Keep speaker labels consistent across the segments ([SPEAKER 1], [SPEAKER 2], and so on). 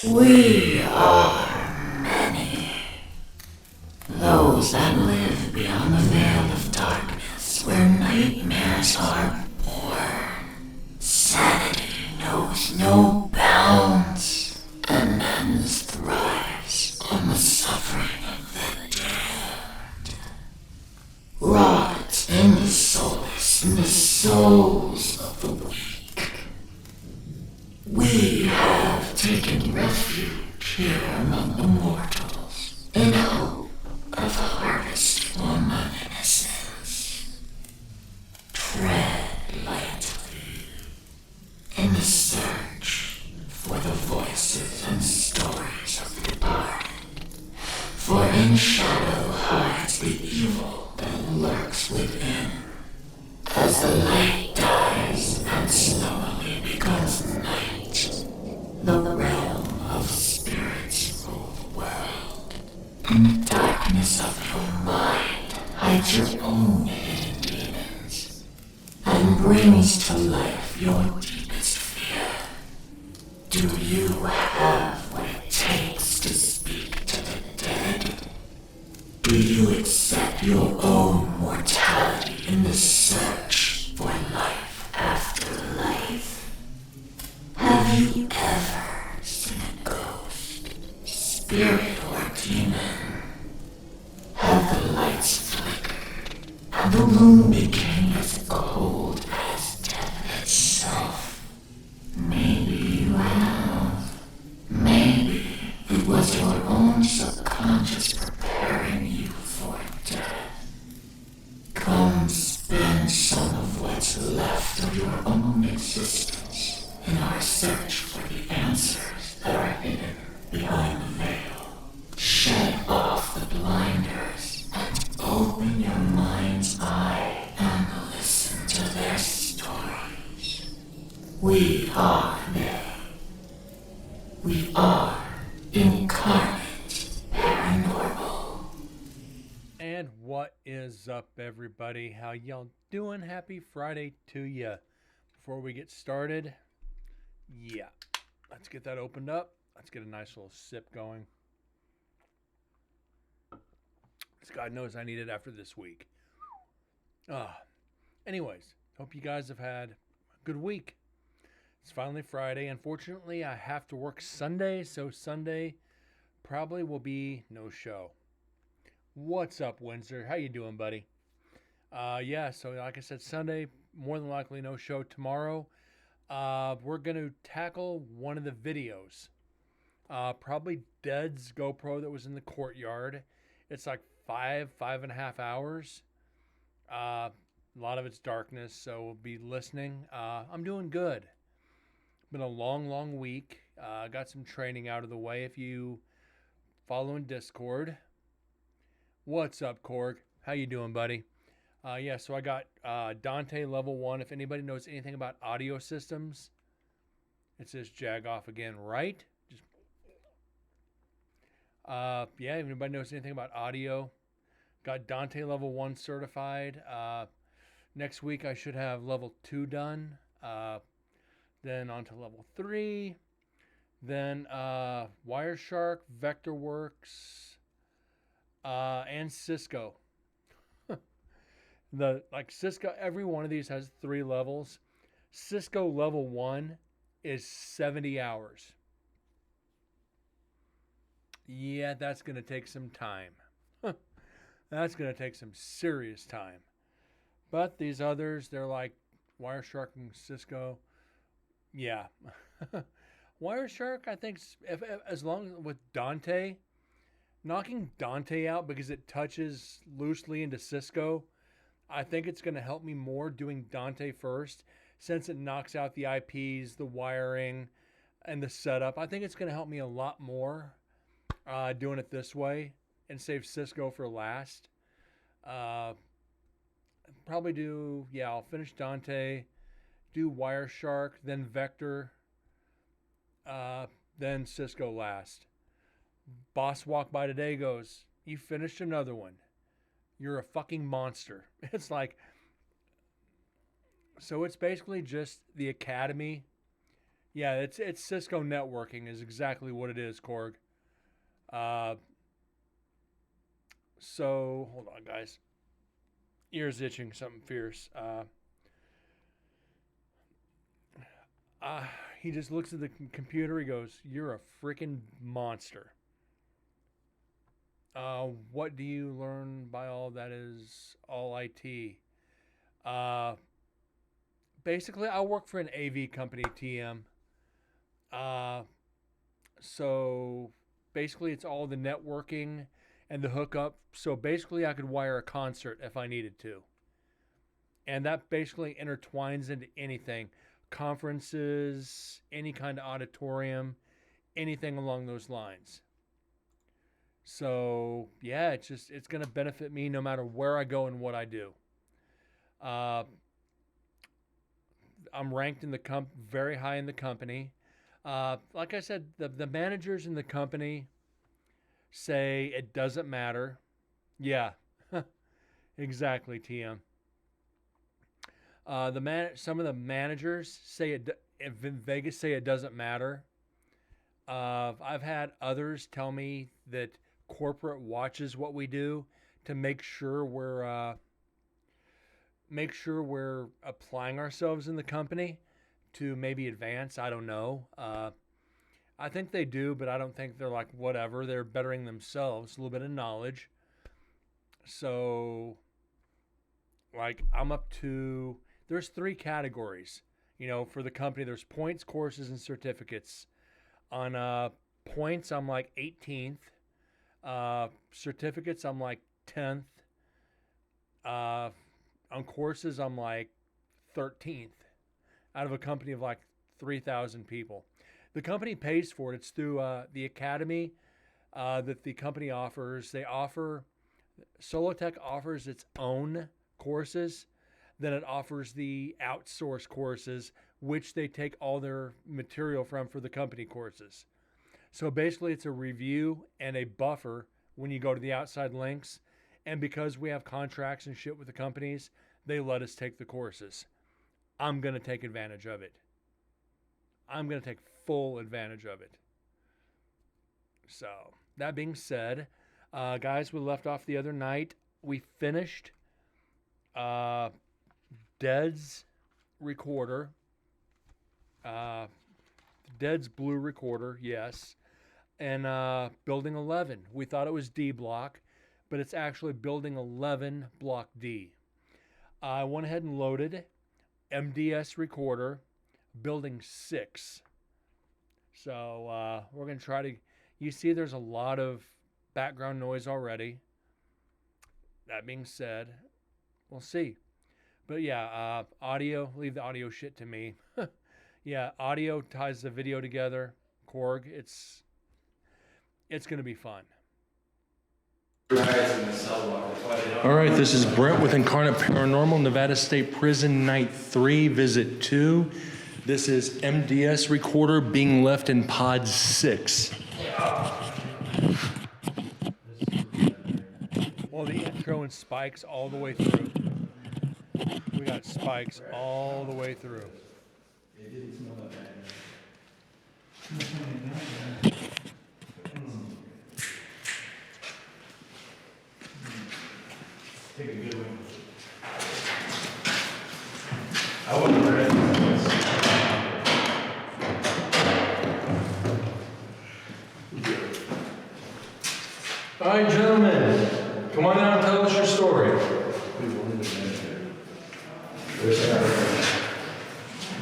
[SPEAKER 1] We are many. Those that live beyond the veil of darkness, where nightmares are born. Sanity knows no bounds, and men's thrives on the suffering of the dead. Rot in the souls of the weak. We have taken refuge here among the mortals, in hope of a harvest for my innocence. Tread lightly in the search for the voices and stories of the departed, for in shadow hides the evil that lurks within. As the light dies and slowly becomes night, the realm of spirits rule the world. In the darkness of your mind hides your own hidden demons, and brings to life your deepest fear. Do you have what it takes to speak to the dead? Do you accept your own mortality in the search for life after life? Have you ever seen a ghost, spirit, or demon? Have the lights flickered and the room became as cold as death itself? Maybe you have. Maybe it was your own subconscious preparing you for death. Come spend some of what's left of your own existence in our search for the answers that are hidden behind the veil. Shed off the blinders and open your mind's eye and listen to their stories. We are they. We are Incarnate Paranormal.
[SPEAKER 2] And what is up, everybody? How y'all doing? Happy Friday to you. Before we get started, let's get that opened up. Let's get a nice little sip going. Because God knows I need it after this week. Anyways, hope you guys have had a good week. It's finally Friday. Unfortunately, I have to work Sunday, so Sunday probably will be no show. What's up, Windsor? How you doing, buddy? So like I said, Sunday, more than likely no show. Tomorrow, we're going to tackle one of the videos. Probably Dead's GoPro that was in the courtyard. It's like 5.5 hours. A lot of it's darkness, so we'll be listening. I'm doing good. Been a long week. Got some training out of the way. If you follow in Discord, what's up, Korg? How you doing, buddy? So I got Dante level 1. If anybody knows anything about audio systems, it says Jagoff again, right? If anybody knows anything about audio, got Dante level 1 certified. Next week I should have level 2 done. Then on to level 3. Then Wireshark, Vectorworks, and Cisco. Cisco, every one of these has 3 levels. Cisco level 1 is 70 hours. Yeah, that's going to take some time. That's going to take some serious time. But these others, they're like Wireshark and Cisco. Yeah. Wireshark, I think, if as long as with Dante, knocking Dante out because it touches loosely into Cisco, I think it's going to help me more doing Dante first, since it knocks out the IPs, the wiring, and the setup. I think it's going to help me a lot more doing it this way and save Cisco for last. I'll finish Dante, do Wireshark, then Vector, then Cisco last. Boss walk by today goes, "You finished another one. You're a fucking monster." It's like, so it's basically just the academy Yeah, it's Cisco networking is exactly what it is, Korg. Uh, so hold on, guys. Ears itching, something fierce. Uh, he just looks at the computer. He goes, "You're a freaking monster." What do you learn by all that is all IT? Uh, Basically, I work for an AV company, TM. Uh, so basically, it's all the networking and the hookup. So basically, I could wire a concert if I needed to. And that basically intertwines into anything, conferences, any kind of auditorium, anything along those lines. So yeah, it's going to benefit me no matter where I go and what I do. Uh, I'm ranked in the very high in the company. Like I said, the managers in the company say it doesn't matter. Yeah, exactly, TM. Some of the managers say in Vegas say it doesn't matter. I've had others tell me that corporate watches what we do to make sure we're applying ourselves in the company to maybe advance. I don't know. I think they do, but I don't think they're like whatever. They're bettering themselves, a little bit of knowledge. So, like, I'm up to there's 3 categories. For the company, there's points, courses, and certificates. On points, I'm like 18th. Certificates, I'm like 10th. On courses, I'm like 13th out of a company of like 3,000 people. The company pays for it. It's through the academy that the company offers. Solotech offers its own courses. Then it offers the outsourced courses, which they take all their material from for the company courses. So basically, it's a review and a buffer when you go to the outside links. And because we have contracts and shit with the companies, they let us take the courses. I'm going to take advantage of it. I'm going to take full advantage of it. So, that being said, guys, we left off the other night. We finished Dead's recorder. Dead's blue recorder, yes. And Building 11. We thought it was D block, but it's actually Building 11 block D. I went ahead and loaded MDS recorder, Building 6. So we're going to try to... You see there's a lot of background noise already. That being said, we'll see. But yeah, audio, leave the audio shit to me. Yeah, audio ties the video together. Korg, it's going to be fun. All right, this is Brent with Incarnate Paranormal, Nevada State Prison, Night 3, Visit 2. This is MDS recorder being left in pod 6. Well, the intro and spikes all the way through. We got spikes all the way through. Take a good one. I wasn't ready for this. All right, gentlemen, come on down and tell us your story.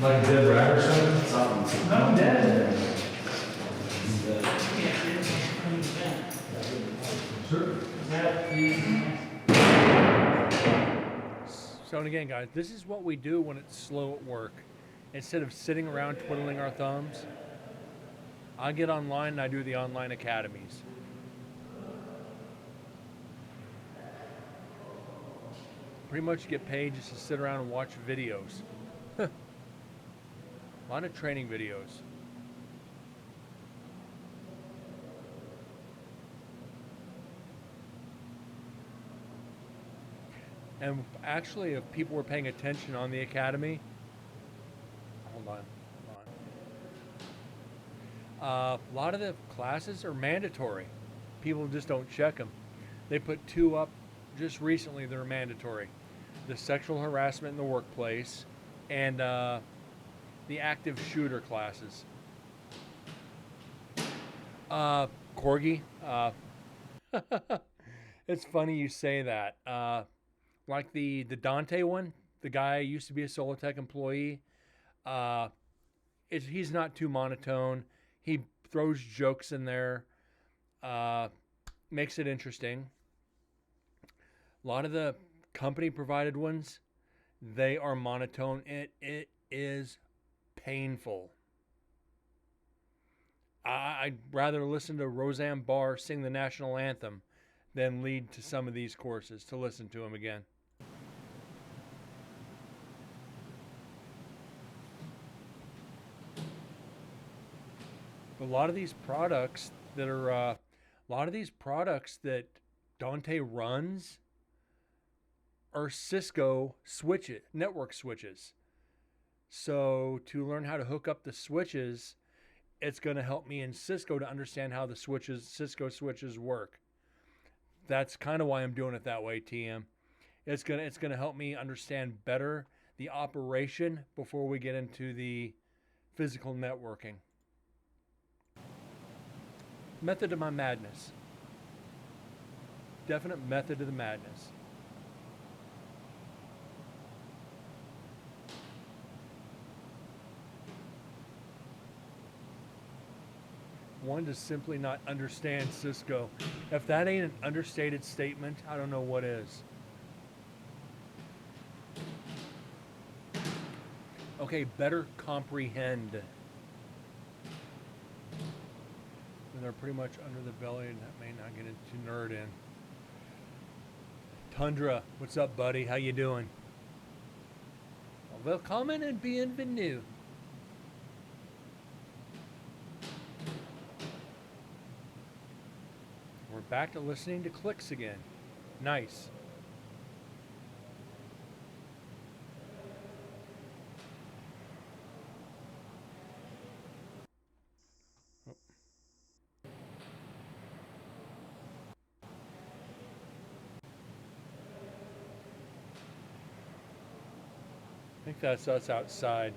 [SPEAKER 2] Like a dead rat or something? No, I'm dead. Sure. So again, guys, this is what we do when it's slow at work. Instead of sitting around twiddling our thumbs, I get online and I do the online academies. Pretty much get paid just to sit around and watch videos. A lot of training videos. And actually, if people were paying attention on the academy, hold on. A lot of the classes are mandatory. People just don't check them. They put two up just recently that are mandatory: the sexual harassment in the workplace and the active shooter classes. Corgi. It's funny you say that. Like the Dante one, the guy used to be a Solitech employee. Uh, he's not too monotone. He throws jokes in there, uh, makes it interesting. A lot of the company provided ones, they are monotone. It is painful. I'd rather listen to Roseanne Barr sing the national anthem than lead to some of these courses to listen to them again. A lot of these products that are, a lot of these products that Dante runs are Cisco switches, network switches. So to learn how to hook up the switches, it's going to help me in Cisco to understand how the Cisco switches work. That's kind of why I'm doing it that way, TM. It's gonna help me understand better the operation before we get into the physical networking. Method of my madness. Definite method of the madness. One to simply not understand Cisco. If that ain't an understated statement, I don't know what is. Okay, better comprehend. And they're pretty much under the belly, and that may not get into nerd in. Tundra, what's up, buddy? How you doing? Willkommen and bienvenue. We're back to listening to clicks again. Nice. I think that's us outside.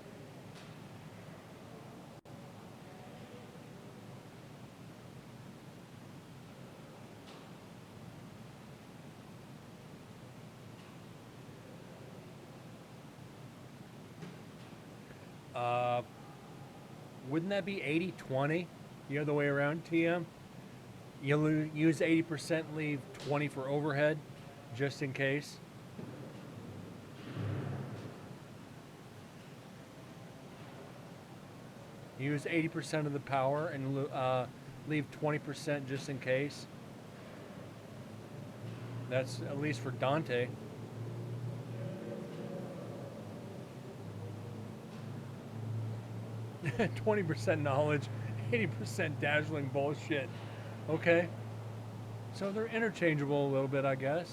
[SPEAKER 2] Uh, wouldn't that be 80-20? The other way around, TM? You use 80%, leave 20 for overhead, just in case. Use 80% of the power and leave 20% just in case. That's at least for Dante. %20 knowledge, 80% dazzling bullshit. Okay. So they're interchangeable a little bit, I guess.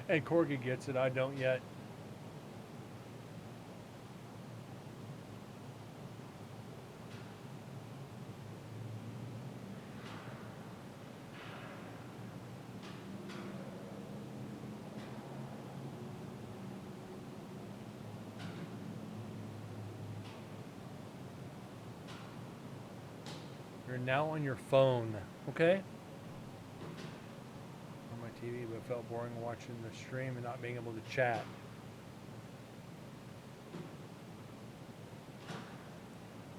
[SPEAKER 2] And Corgi gets it, I don't yet. You're now on your phone, okay? On my TV, but it felt boring watching the stream and not being able to chat.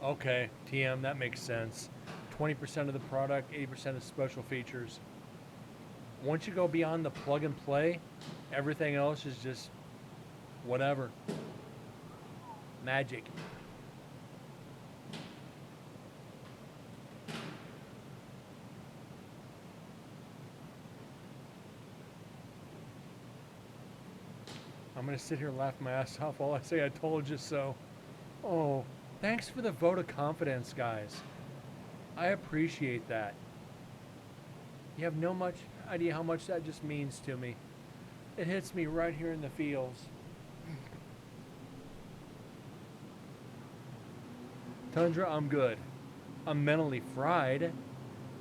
[SPEAKER 2] Okay, TM, that makes sense. 20% of the product, 80% of special features. Once you go beyond the plug and play, everything else is just whatever. Magic. I'm going to sit here and laugh my ass off while I say I told you so. Oh, thanks for the vote of confidence, guys. I appreciate that. You have no much idea how much that just means to me. It hits me right here in the feels. Tundra, I'm good. I'm mentally fried.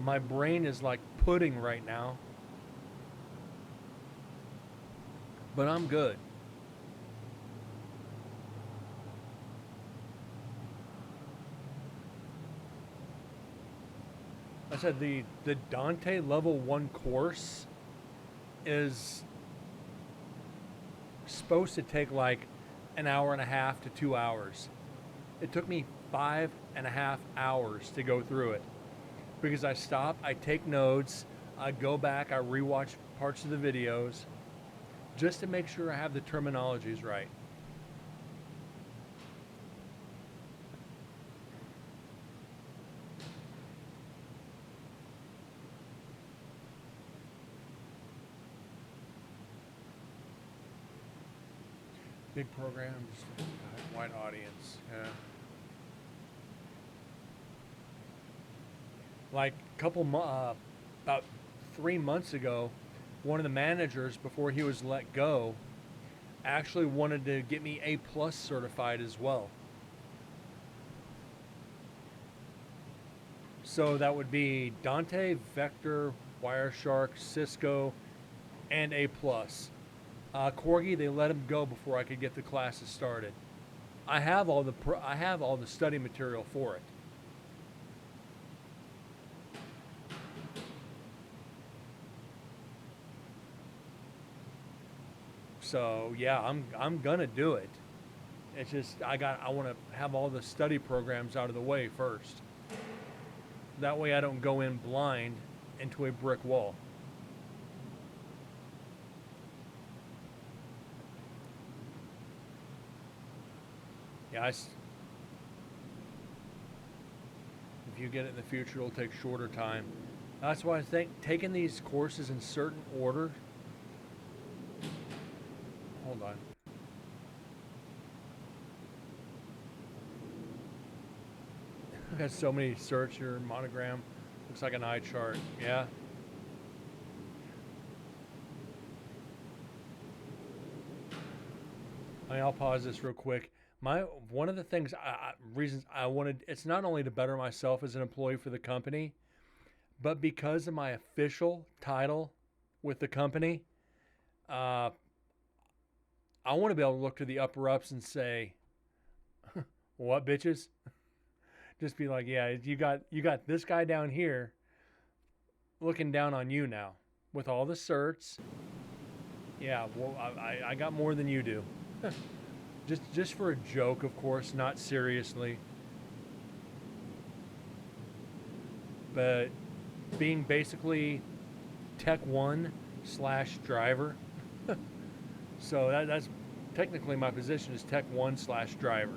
[SPEAKER 2] My brain is like pudding right now. But I'm good. I said the Dante level 1 course is supposed to take like an hour and a half to 2 hours. It took me 5.5 hours to go through it because I stop, I take notes, I go back, I rewatch parts of the videos just to make sure I have the terminologies right. Big programs, wide audience. Yeah. Like about 3 months ago, one of the managers, before he was let go, actually wanted to get me A+ certified as well. So that would be Dante, Vector, Wireshark, Cisco, and A+. Corgi, they let him go before I could get the classes started. I have all the study material for it. So yeah, I'm gonna do it. It's just I want to have all the study programs out of the way first. That way I don't go in blind into a brick wall. Yeah, if you get it in the future, it'll take shorter time. That's why I think taking these courses in certain order. Hold on. I've got so many search here, monogram. Looks like an eye chart. Yeah. I'll pause this real quick. One of the things reasons I wanted, it's not only to better myself as an employee for the company, but because of my official title with the company, I want to be able to look to the upper ups and say, "What bitches?" Just be like, "Yeah, you got this guy down here looking down on you now with all the certs. Yeah, well, I got more than you do." Just for a joke, of course, not seriously. But being basically Tech 1/driver. So that's technically my position is Tech 1/driver.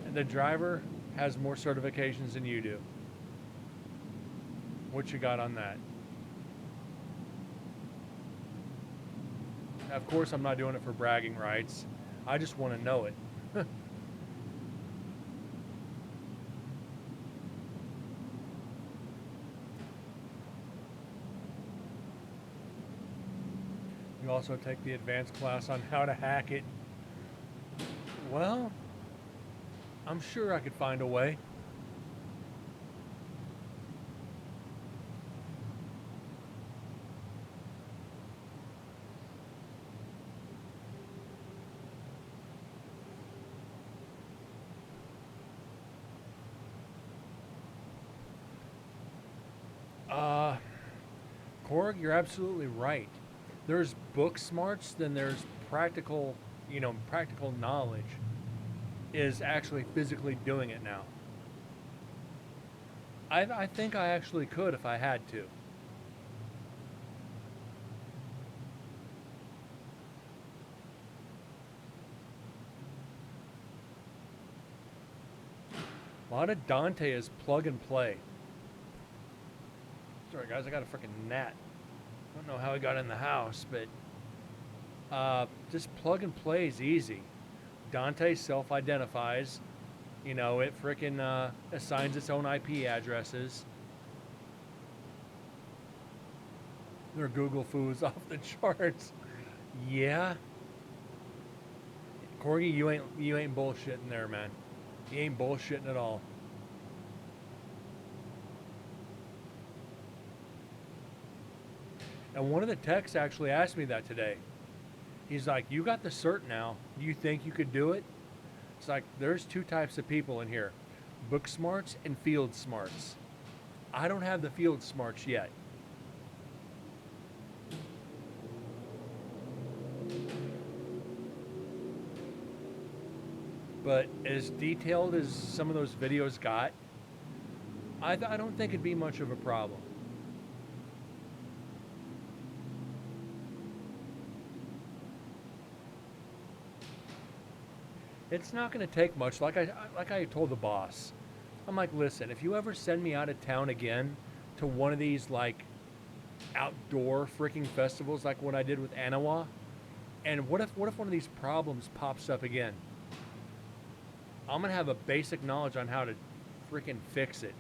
[SPEAKER 2] And the driver has more certifications than you do. What you got on that? Of course, I'm not doing it for bragging rights. I just want to know it. You also take the advanced class on how to hack it. Well, I'm sure I could find a way. Korg, you're absolutely right. There's book smarts, then there's practical, practical knowledge is actually physically doing it now. I think I actually could if I had to. A lot of Dante is plug and play. Sorry guys, I got a freaking gnat. I don't know how he got in the house, but just plug and play is easy. Dante self-identifies. It freaking assigns its own IP addresses. Their Google foo's off the charts. Yeah. Corgi, you ain't bullshitting there, man. He ain't bullshitting at all. And one of the techs actually asked me that today. He's like, you got the cert now. Do you think you could do it? It's like, there's two types of people in here. Book smarts and field smarts. I don't have the field smarts yet. But as detailed as some of those videos got, I don't think it'd be much of a problem. It's not going to take much. Like I told the boss, I'm like, listen, if you ever send me out of town again to one of these like outdoor freaking festivals like what I did with Anawa, and what if one of these problems pops up again? I'm gonna have a basic knowledge on how to freaking fix it.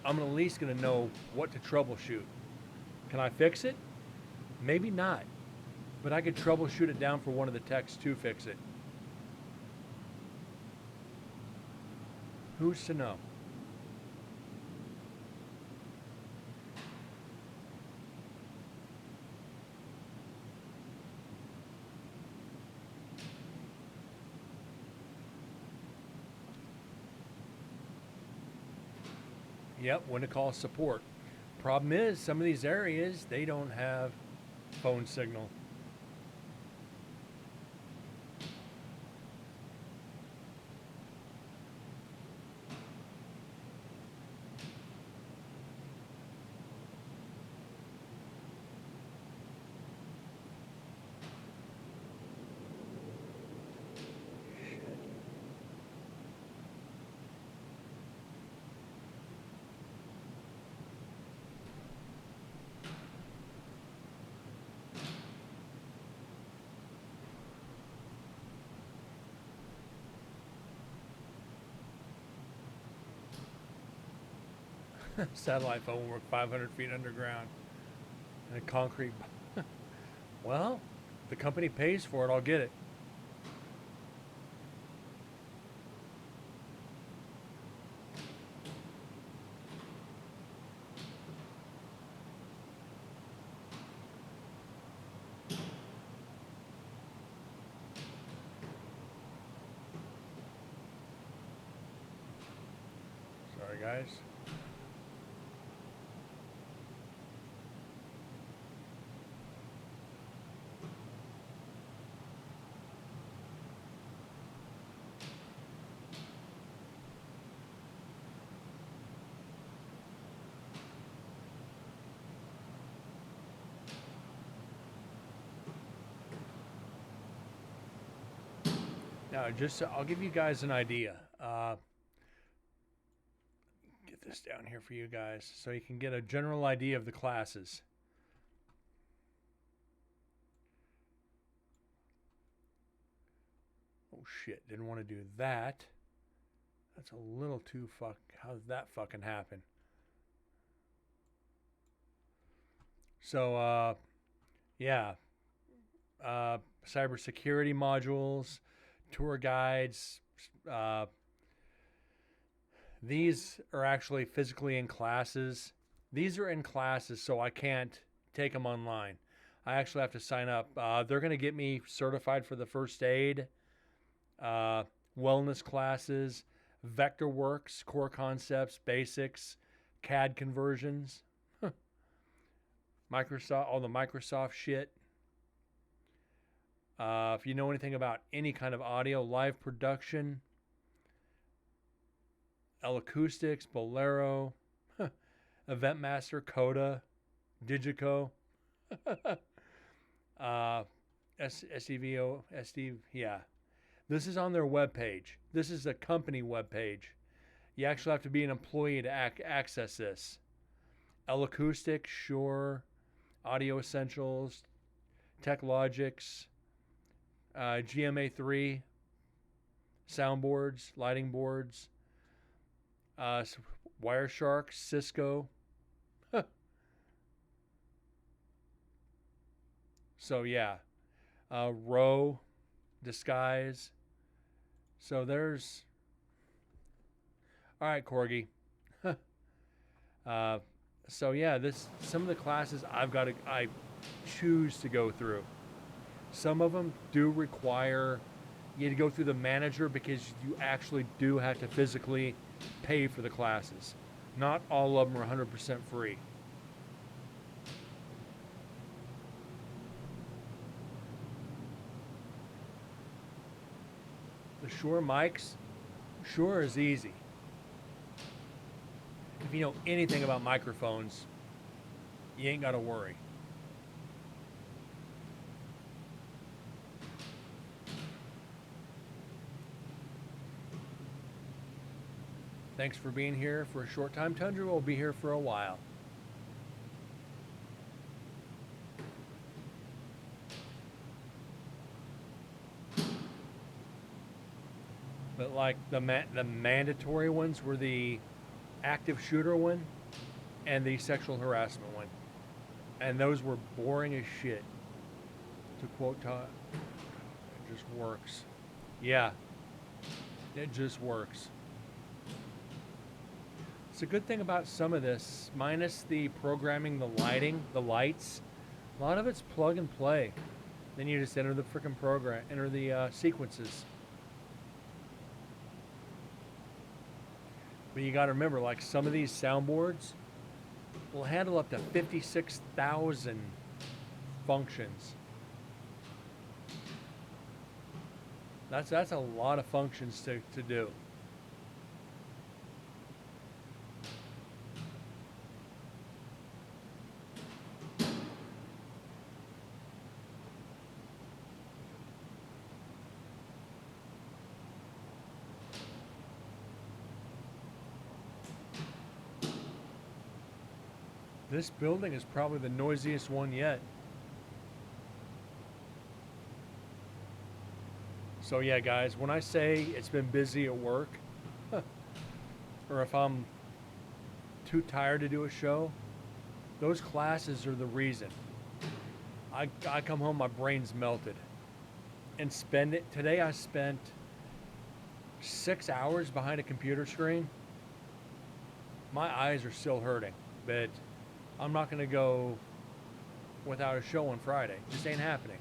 [SPEAKER 2] I'm at least gonna know what to troubleshoot. Can I fix it? Maybe not. But I could troubleshoot it down for one of the techs to fix it. Who's to know? Yep, when to call support. Problem is, some of these areas, they don't have phone signal. Satellite phone will work 500 feet underground in a concrete. Well, the company pays for it. I'll get it. Sorry, guys. Now, I'll give you guys an idea. Get this down here for you guys so you can get a general idea of the classes. Oh shit, didn't want to do that. That's a little too how did that fucking happen? So, yeah. Cybersecurity modules, tour guides. These are actually physically in classes. These are in classes, so I can't take them online. I actually have to sign up. They're going to get me certified for the first aid, wellness classes, Vectorworks, core concepts, basics, CAD conversions, Microsoft, all the Microsoft shit. If you know anything about any kind of audio, live production, L-Acoustics, Bolero, EventMaster, Coda, Digico, SDVO, yeah. This is on their webpage. This is a company webpage. You actually have to be an employee to access this. L-Acoustic, Shure, Audio Essentials, TechLogix, GMA3, soundboards, lighting boards, Wireshark, Cisco. So yeah, Row, disguise. So there's. All right, Corgi. uh, so yeah, some of the classes I choose to go through. Some of them do require you to go through the manager because you actually do have to physically pay for the classes. Not all of them are 100% free. The Shure mics, Shure is easy. If you know anything about microphones, you ain't got to worry. Thanks for being here for a short time. Tundra will be here for a while. But like the mandatory ones were the active shooter one and the sexual harassment one. And those were boring as shit. To quote Todd, it just works. Yeah, it just works. It's a good thing about some of this, minus the programming, the lighting, the lights. A lot of it's plug and play. Then you just enter the freaking program, enter the sequences. But you got to remember, like some of these soundboards will handle up to 56,000 functions. That's a lot of functions to do. This building is probably the noisiest one yet. So yeah, guys, when I say it's been busy at work, or if I'm too tired to do a show, those classes are the reason. I come home, my brain's melted. And today I spent 6 hours behind a computer screen. My eyes are still hurting, but I'm not going to go without a show on Friday. It just ain't happening.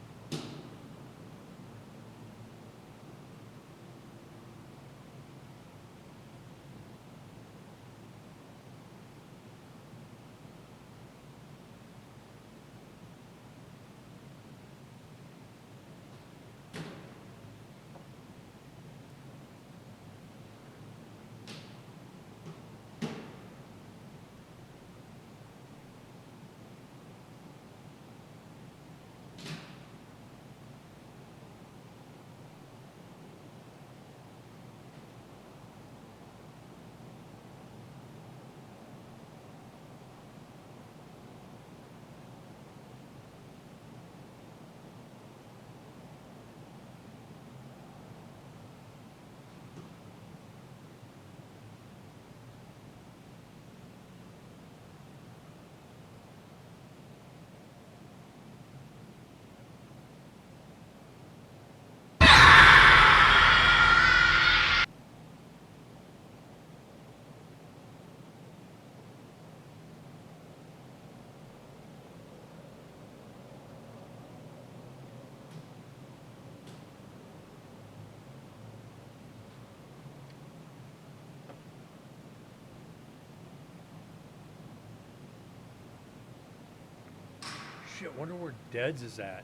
[SPEAKER 2] Shit, wonder where Deads is at.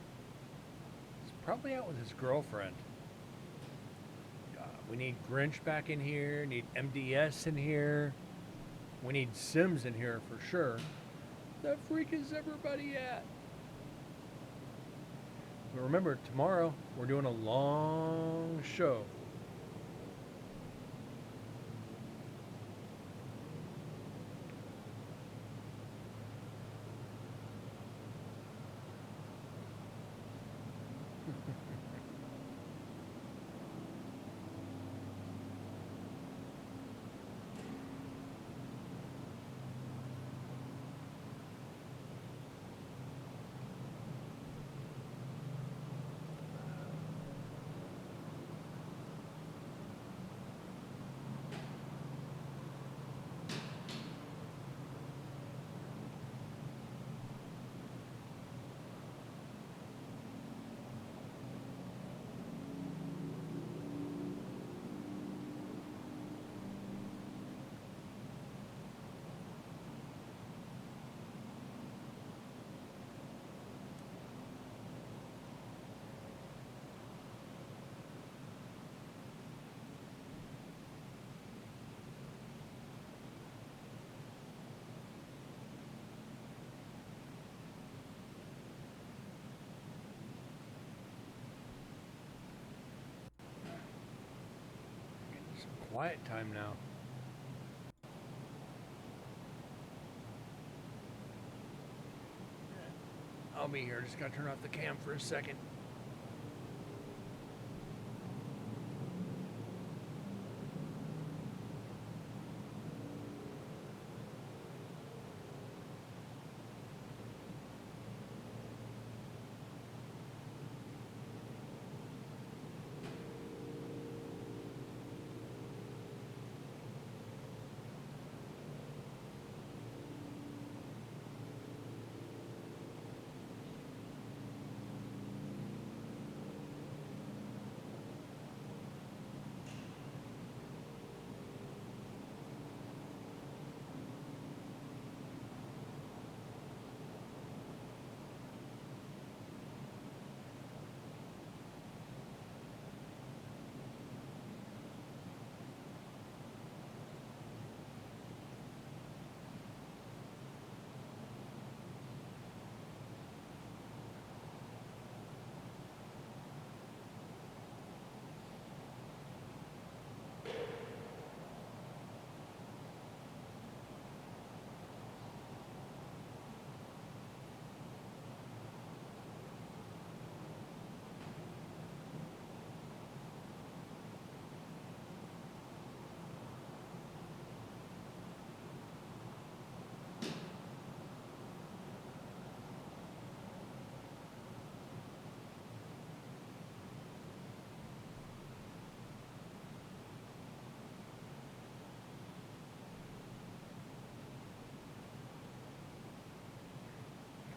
[SPEAKER 2] He's probably out with his girlfriend. We need Grinch back in here. Need MDS in here. We need Sims in here for sure. The freak is everybody at? But remember, tomorrow we're doing a long show. quiet time now. I'll be here. Just gotta turn off the cam for a second.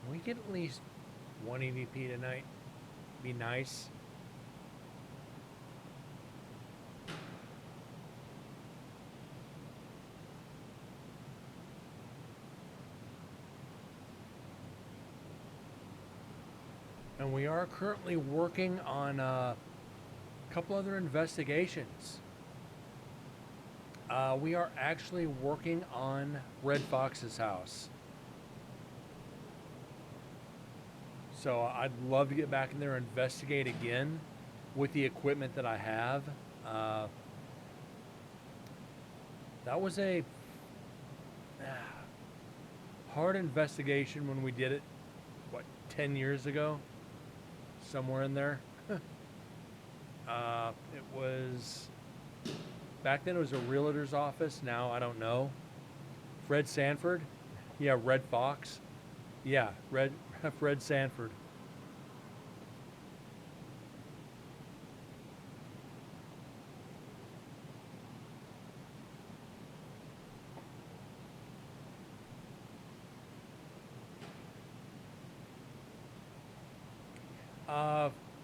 [SPEAKER 2] Can we get at least one EVP tonight? Be nice. And we are currently working on a couple other investigations. We are actually working on Red Fox's house. So I'd love to get back in there and investigate again with the equipment that I have. That was a hard investigation when we did it, what, 10 years ago? Somewhere in there. It was, back then it was a realtor's office. Now I don't know. Fred Sanford? Yeah, Red Fox. Yeah, Fred Sanford.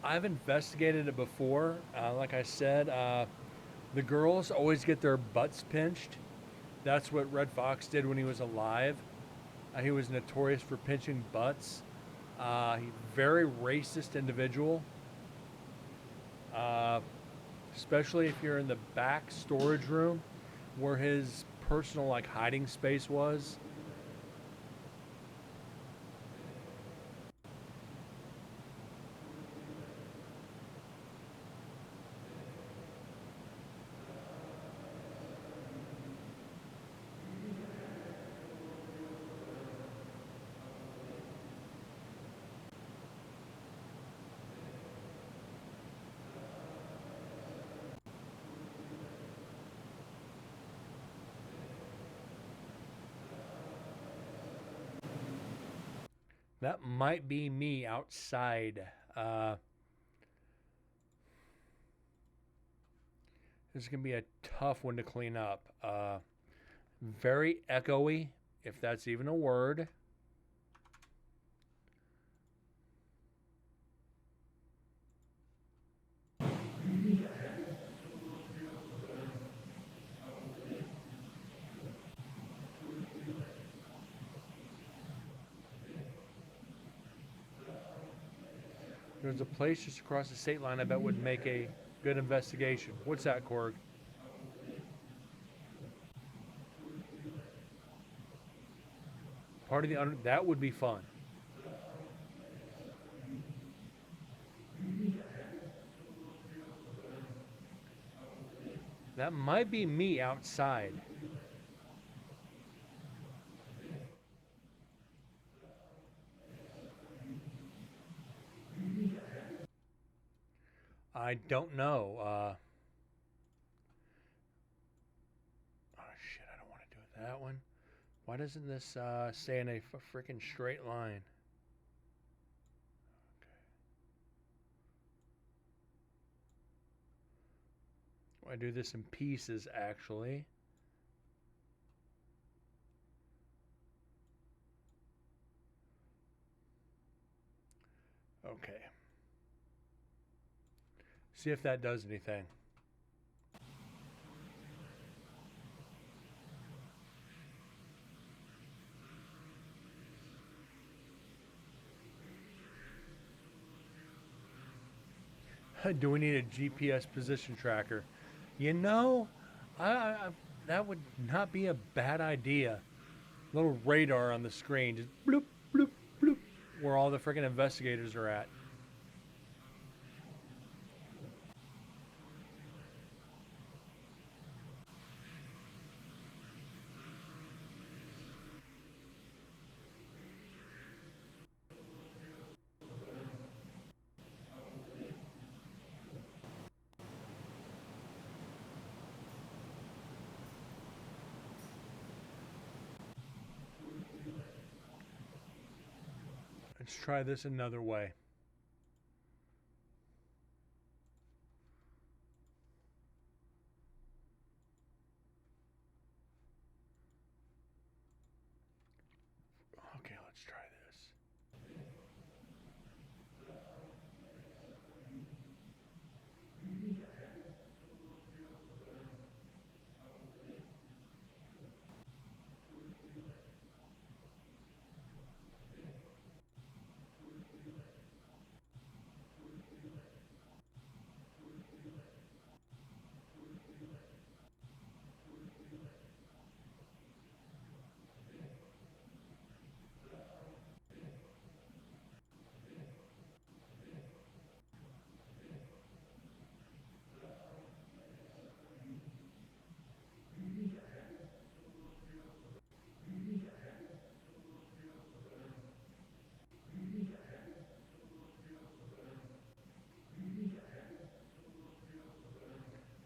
[SPEAKER 2] I've investigated it before. Like I said, the girls always get their butts pinched. That's what Red Fox did when he was alive. He was notorious for pinching butts. Very racist individual. Especially if you're in the back storage room where his personal hiding space was. That might be me outside. This is going to be a tough one to clean up. Very echoey, if that's even a word. There's a place just across the state line I bet would make a good investigation. What's that, Korg? Part of the under, that would be fun. That might be me outside. I don't know. Oh shit, I don't want to do it that one. Why doesn't this stay in a freaking straight line? I do this in pieces, actually. Okay. See if that does anything. Do we need a GPS position tracker? You know, that would not be a bad idea. Little radar on the screen, just bloop, bloop, bloop, where all the freaking investigators are at. Let's try this another way. Okay, let's try this.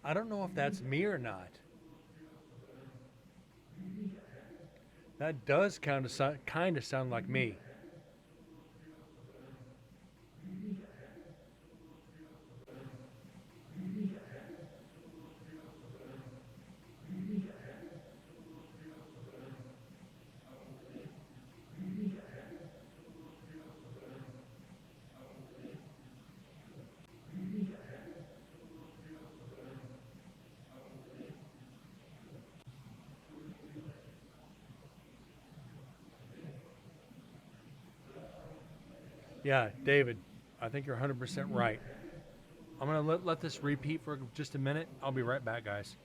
[SPEAKER 2] I don't know if that's me or not. That does kind of sound like me. Yeah, David, I think you're 100% right. I'm going to let this repeat for just a minute. I'll be right back, guys.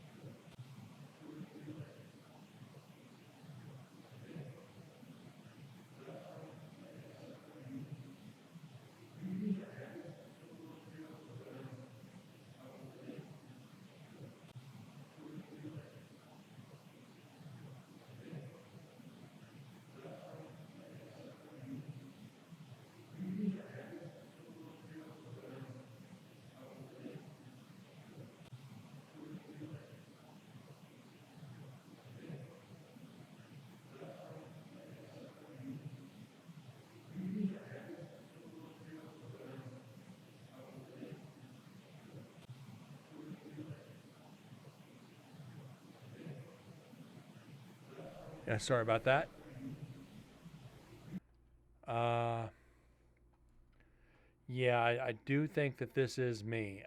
[SPEAKER 2] Yeah, sorry about that. Uh, yeah, I do think that this is me.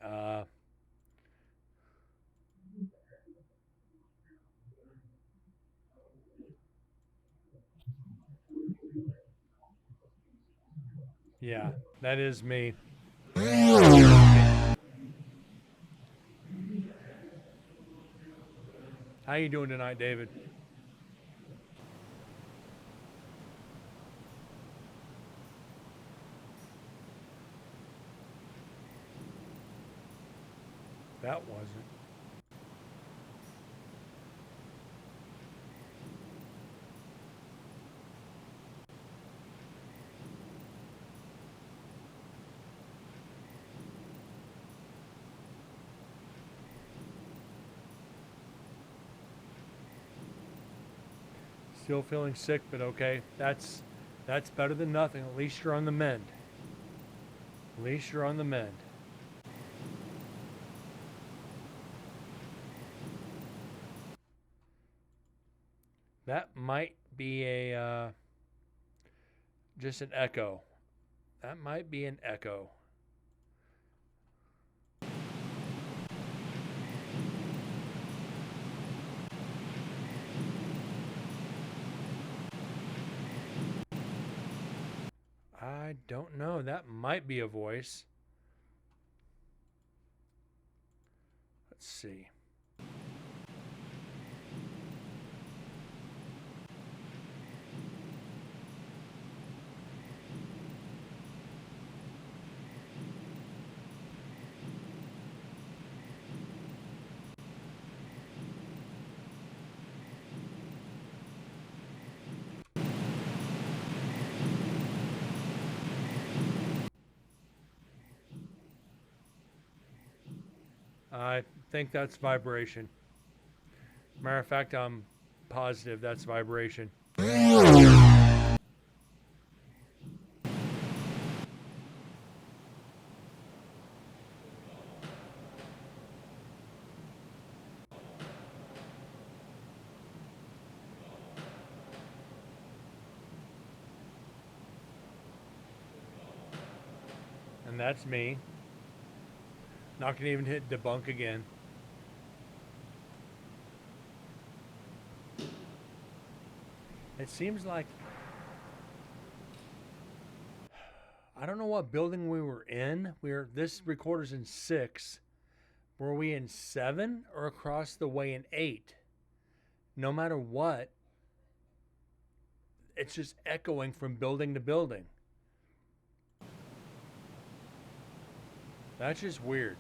[SPEAKER 2] Yeah, that is me. How you doing tonight, David? That wasn't. Still feeling sick, but okay. That's better than nothing. At least you're on the mend. At least you're on the mend. That might be a just an echo. That might be an echo. I don't know. That might be a voice. Let's see. I think that's vibration. Matter of fact, I'm positive that's vibration. And that's me. Not gonna even hit debunk again. It seems like I don't know what building we were in. This recorder's in 6. Were we in 7 or across the way in 8? No matter what, it's just echoing from building to building. That's just weird.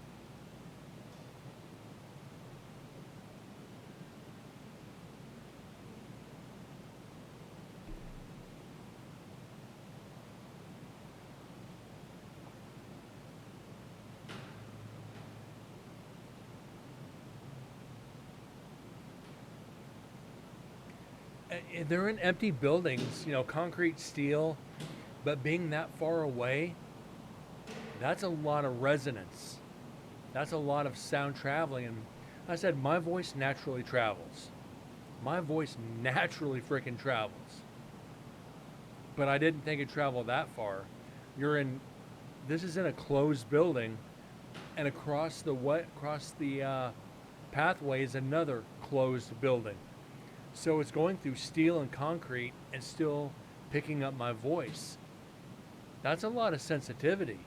[SPEAKER 2] They're in empty buildings, concrete, steel, but being that far away, that's a lot of resonance. That's a lot of sound traveling. And I said, my voice naturally travels. My voice naturally freaking travels. But I didn't think it traveled that far. This is in a closed building, and across the pathway is another closed building. So it's going through steel and concrete and still picking up my voice. That's a lot of sensitivity.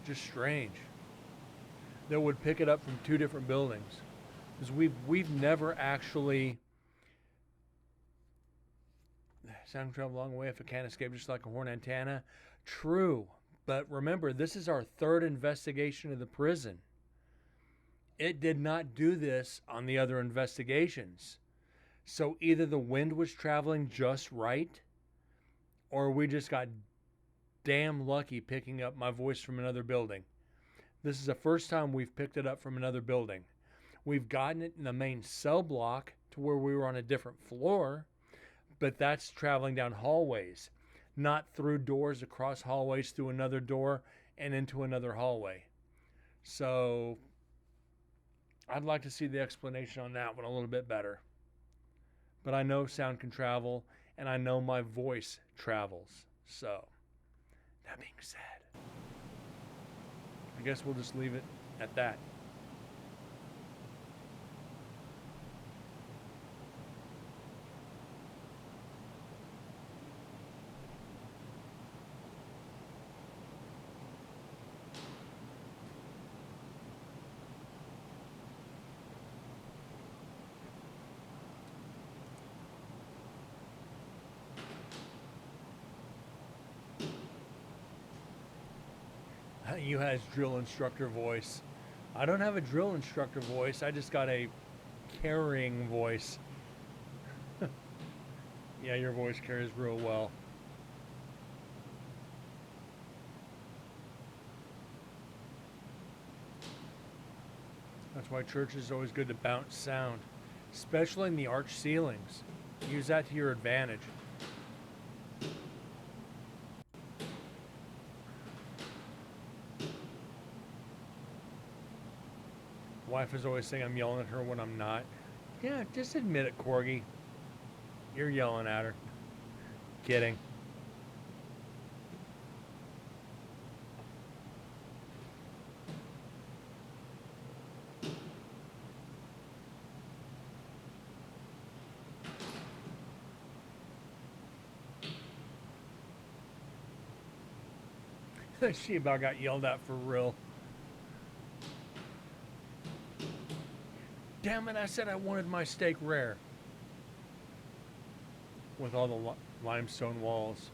[SPEAKER 2] Just strange. That would pick it up from 2 different buildings. Because we've never actually sound travel a long way if it can't escape just like a horn antenna. True. But remember, this is our 3rd investigation of the prison. It did not do this on the other investigations. So either the wind was traveling just right, or we just got damn lucky picking up my voice from another building. This is the first time we've picked it up from another building. We've gotten it in the main cell block to where we were on a different floor, but that's traveling down hallways. Not through doors, across hallways, through another door, and into another hallway. So I'd like to see the explanation on that one a little bit better. But I know sound can travel, and I know my voice travels. So, that being said, I guess we'll just leave it at that. You has drill instructor voice. I don't have a drill instructor voice. I just got a carrying voice. Yeah, your voice carries real well. why church is always good to bounce sound, especially in the arch ceilings. Use that to your advantage. Wife is always saying I'm yelling at her when I'm not. Yeah, just admit it, Corgi. You're yelling at her. Kidding. She about got yelled at for real. Damn it, I said I wanted my steak rare. With all the limestone walls.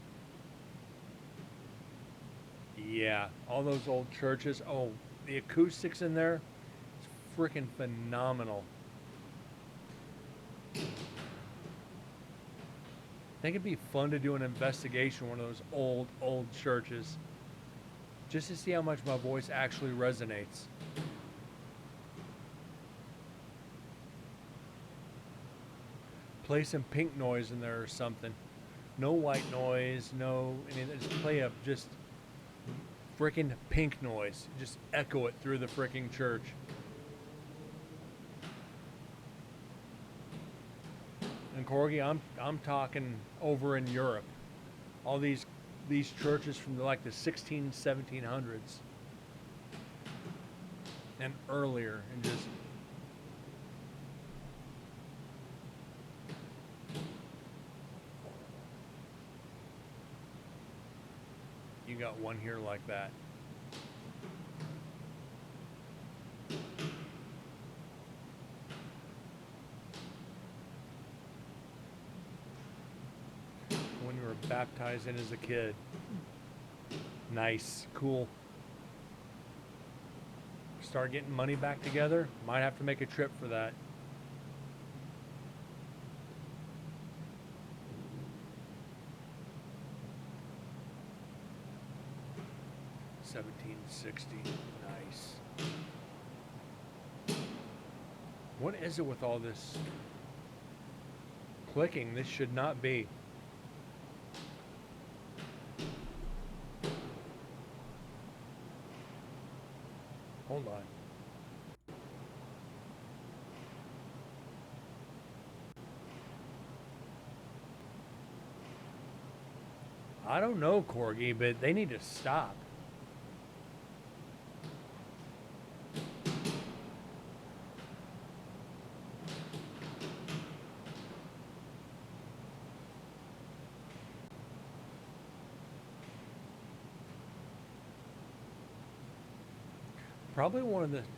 [SPEAKER 2] Yeah, all those old churches. Oh, the acoustics in there, it's freaking phenomenal. I think it'd be fun to do an investigation in one of those old churches. Just to see how much my voice actually resonates. Play some pink noise in there or something. No white noise, no, just play a just freaking pink noise. Just echo it through the freaking church. And Corgi, I'm talking over in Europe. All these churches from like the 1700s and earlier, and just you got one here like that. When you were baptized in as a kid. Nice, cool. Start getting money back together. Might have to make a trip for that. $17.60. Nice. What is it with all this clicking? This should not be. Hold on. I don't know, Corgi, but they need to stop. Probably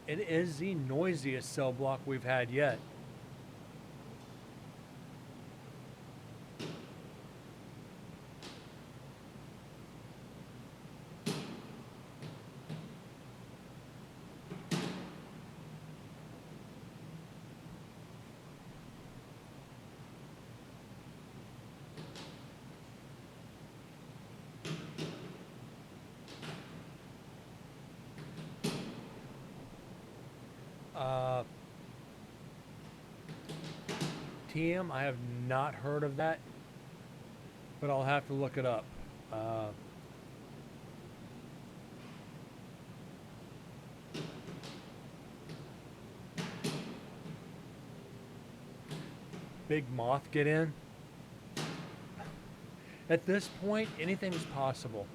[SPEAKER 2] it is the noisiest cell block we've had yet. TM, I have not heard of that, but I'll have to look it up. Big Moth get in? At this point, anything's possible.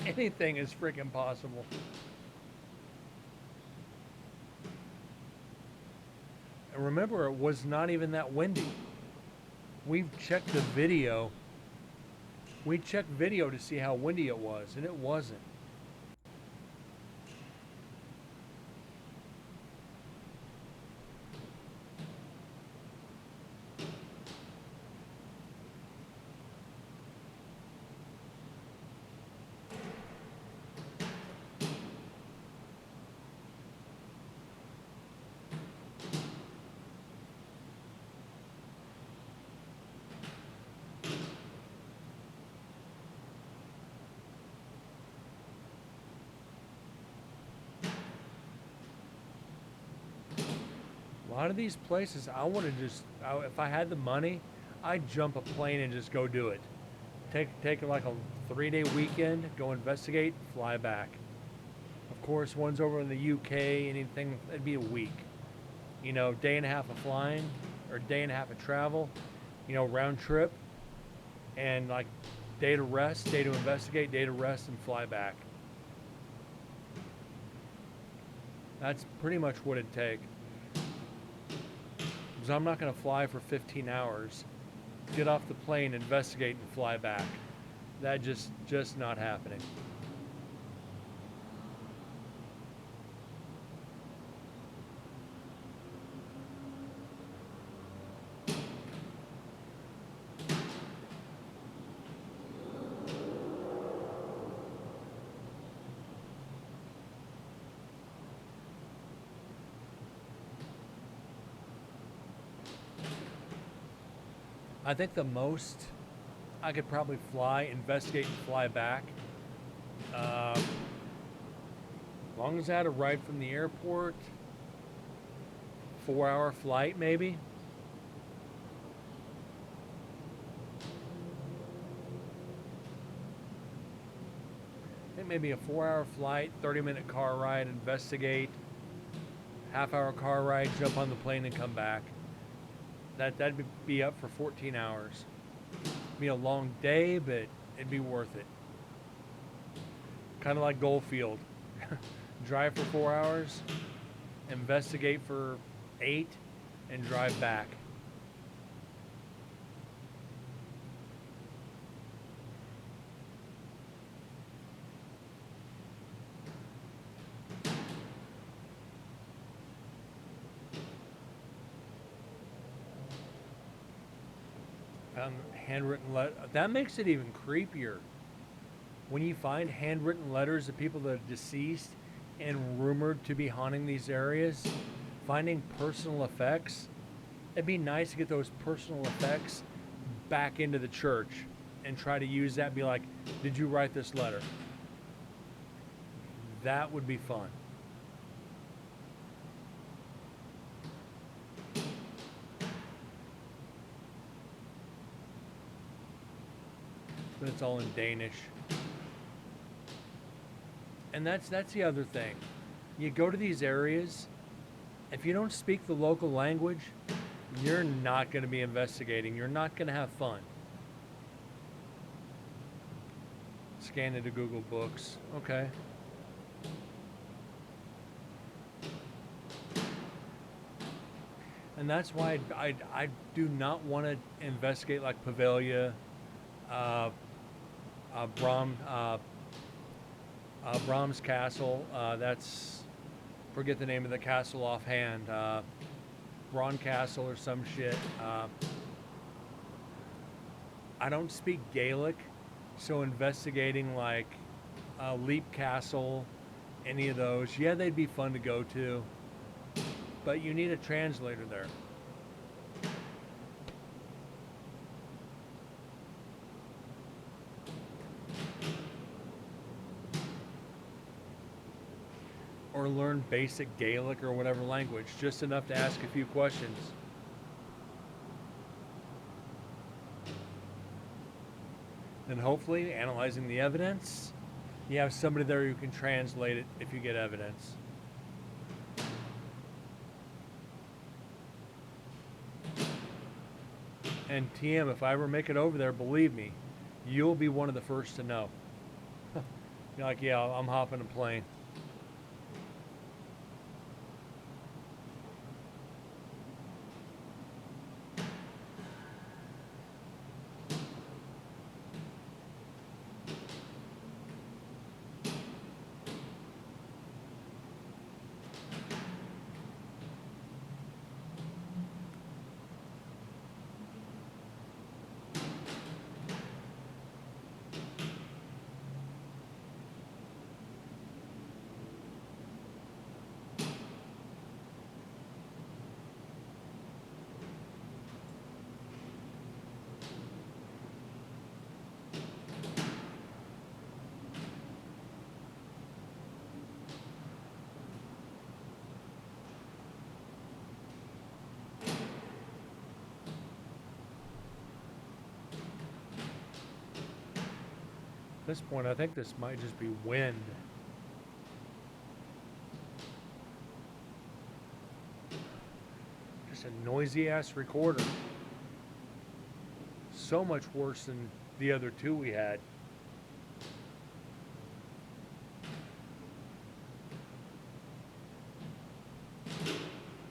[SPEAKER 2] Anything is freaking possible. And remember, it was not even that windy. We've checked the video. We checked video to see how windy it was, and it wasn't. A lot of these places, I want to if I had the money, I'd jump a plane and just go do it. Take like a 3-day weekend, go investigate, fly back. Of course, ones over in the UK, anything, it'd be a week. Day and a half of flying or day and a half of travel, round trip, and like day to rest, day to investigate, day to rest, and fly back. That's pretty much what it'd take. Because I'm not going to fly for 15 hours, get off the plane, investigate, and fly back. That just not happening. I think the most I could probably fly, investigate, and fly back. As long as I had a ride from the airport, 4-hour flight maybe. I think maybe a 4-hour flight, 30-minute car ride, investigate, half-hour car ride, jump on the plane and come back. That'd be up for 14 hours. It'd be a long day, but it'd be worth it. Kind of like Goldfield. Drive for 4 hours, investigate for 8, and drive back. Handwritten letter. That makes it even creepier. When you find handwritten letters of people that are deceased and rumored to be haunting these areas, finding personal effects, it'd be nice to get those personal effects back into the church and try to use that and be like, did you write this letter? That would be fun. But it's all in Danish. And that's the other thing. You go to these areas, if you don't speak the local language, you're not going to be investigating. You're not going to have fun. Scan into Google Books. Okay. And that's why I do not want to investigate like Pavia, Brahms Castle. Forget the name of the castle offhand. Braun Castle or some shit. I don't speak Gaelic, so investigating like Leap Castle, any of those, yeah, they'd be fun to go to, but you need a translator there. Or learn basic Gaelic or whatever language, just enough to ask a few questions. And hopefully, analyzing the evidence, you have somebody there who can translate it if you get evidence. And TM, if I ever make it over there, believe me, you'll be one of the first to know. You're like, yeah, I'm hopping a plane. At this point, I think this might just be wind. Just a noisy ass recorder. So much worse than the other two we had.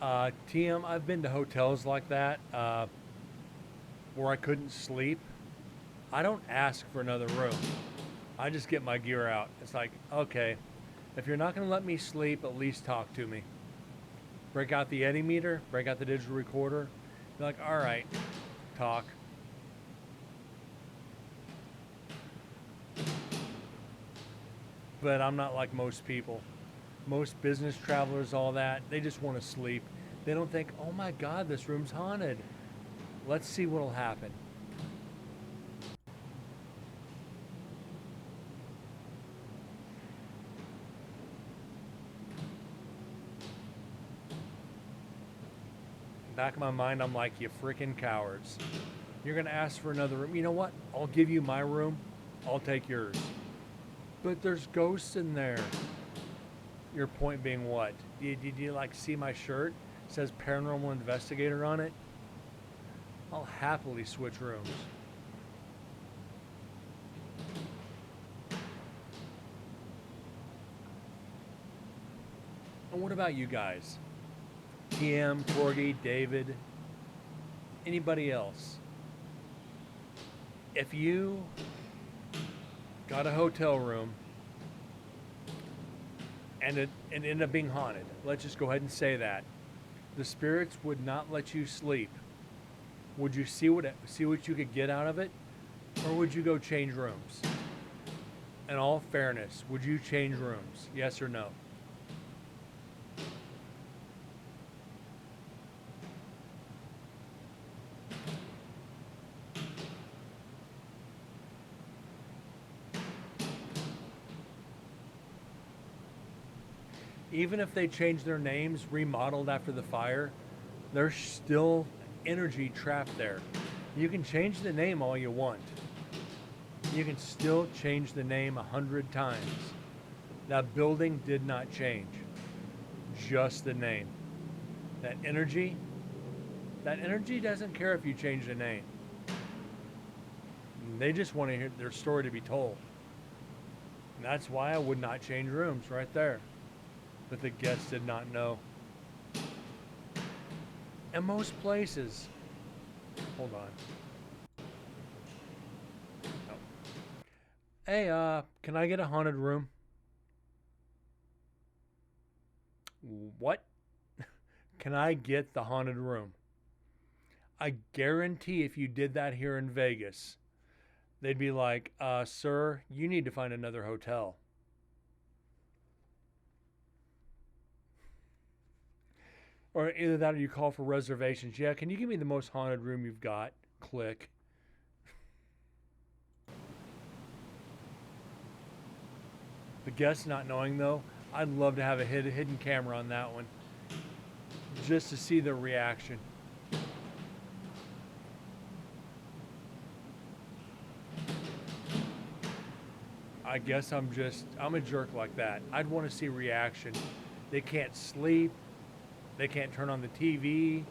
[SPEAKER 2] TM, I've been to hotels like that where I couldn't sleep. I don't ask for another room. I just get my gear out. It's like, okay, if you're not going to let me sleep, at least talk to me. Break out the Eddy meter, break out the digital recorder. Be like, all right, talk. But I'm not like most people. Most business travelers, all that, they just want to sleep. They don't think, oh my God, this room's haunted. Let's see what'll happen. Back of my mind, I'm like, you freaking cowards. You're going to ask for another room. You know what? I'll give you my room. I'll take yours. But there's ghosts in there. Your point being what? Did you like see my shirt? It says paranormal investigator on it. I'll happily switch rooms. And what about you guys? TM, Corgi, David, anybody else? If you got a hotel room and it ended up being haunted, let's just go ahead and say that. The spirits would not let you sleep. Would you see what you could get out of it? Or would you go change rooms? In all fairness, would you change rooms? Yes or no? Even if they change their names, remodeled after the fire, there's still energy trapped there. You can change the name all you want. You can still change the name 100 times. That building did not change. Just the name. That energy doesn't care if you change the name. They just want to hear their story to be told. And that's why I would not change rooms right there. But the guests did not know. And most places, hold on. Oh. Hey, can I get a haunted room? What? Can I get the haunted room? I guarantee if you did that here in Vegas, they'd be like, sir, you need to find another hotel. Or either that or you call for reservations. Yeah, can you give me the most haunted room you've got? Click. The guests not knowing, though, I'd love to have a hidden camera on that one. Just to see their reaction. I guess I'm a jerk like that. I'd want to see reaction. They can't sleep. They can't turn on the TV.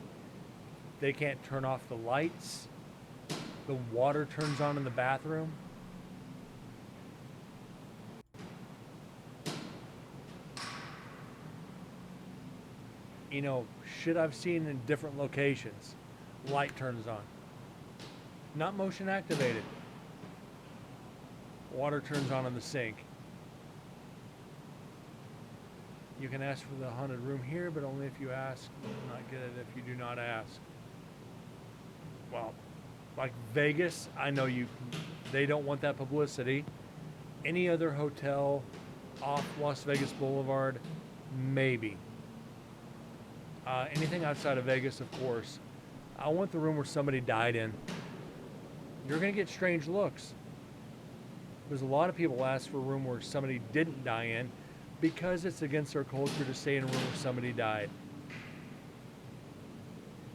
[SPEAKER 2] They can't turn off the lights. The water turns on in the bathroom. You know, shit I've seen in different locations. Light turns on. Not motion activated. Water turns on in the sink. You can ask for the haunted room here, but only if you ask. You will not get it if you do not ask. Well, like Vegas, I know they don't want that publicity. Any other hotel off Las Vegas Boulevard, maybe. Anything outside of Vegas, of course. I want the room where somebody died in. You're going to get strange looks. There's a lot of people ask for a room where somebody didn't die in because it's against their culture to stay in a room where somebody died.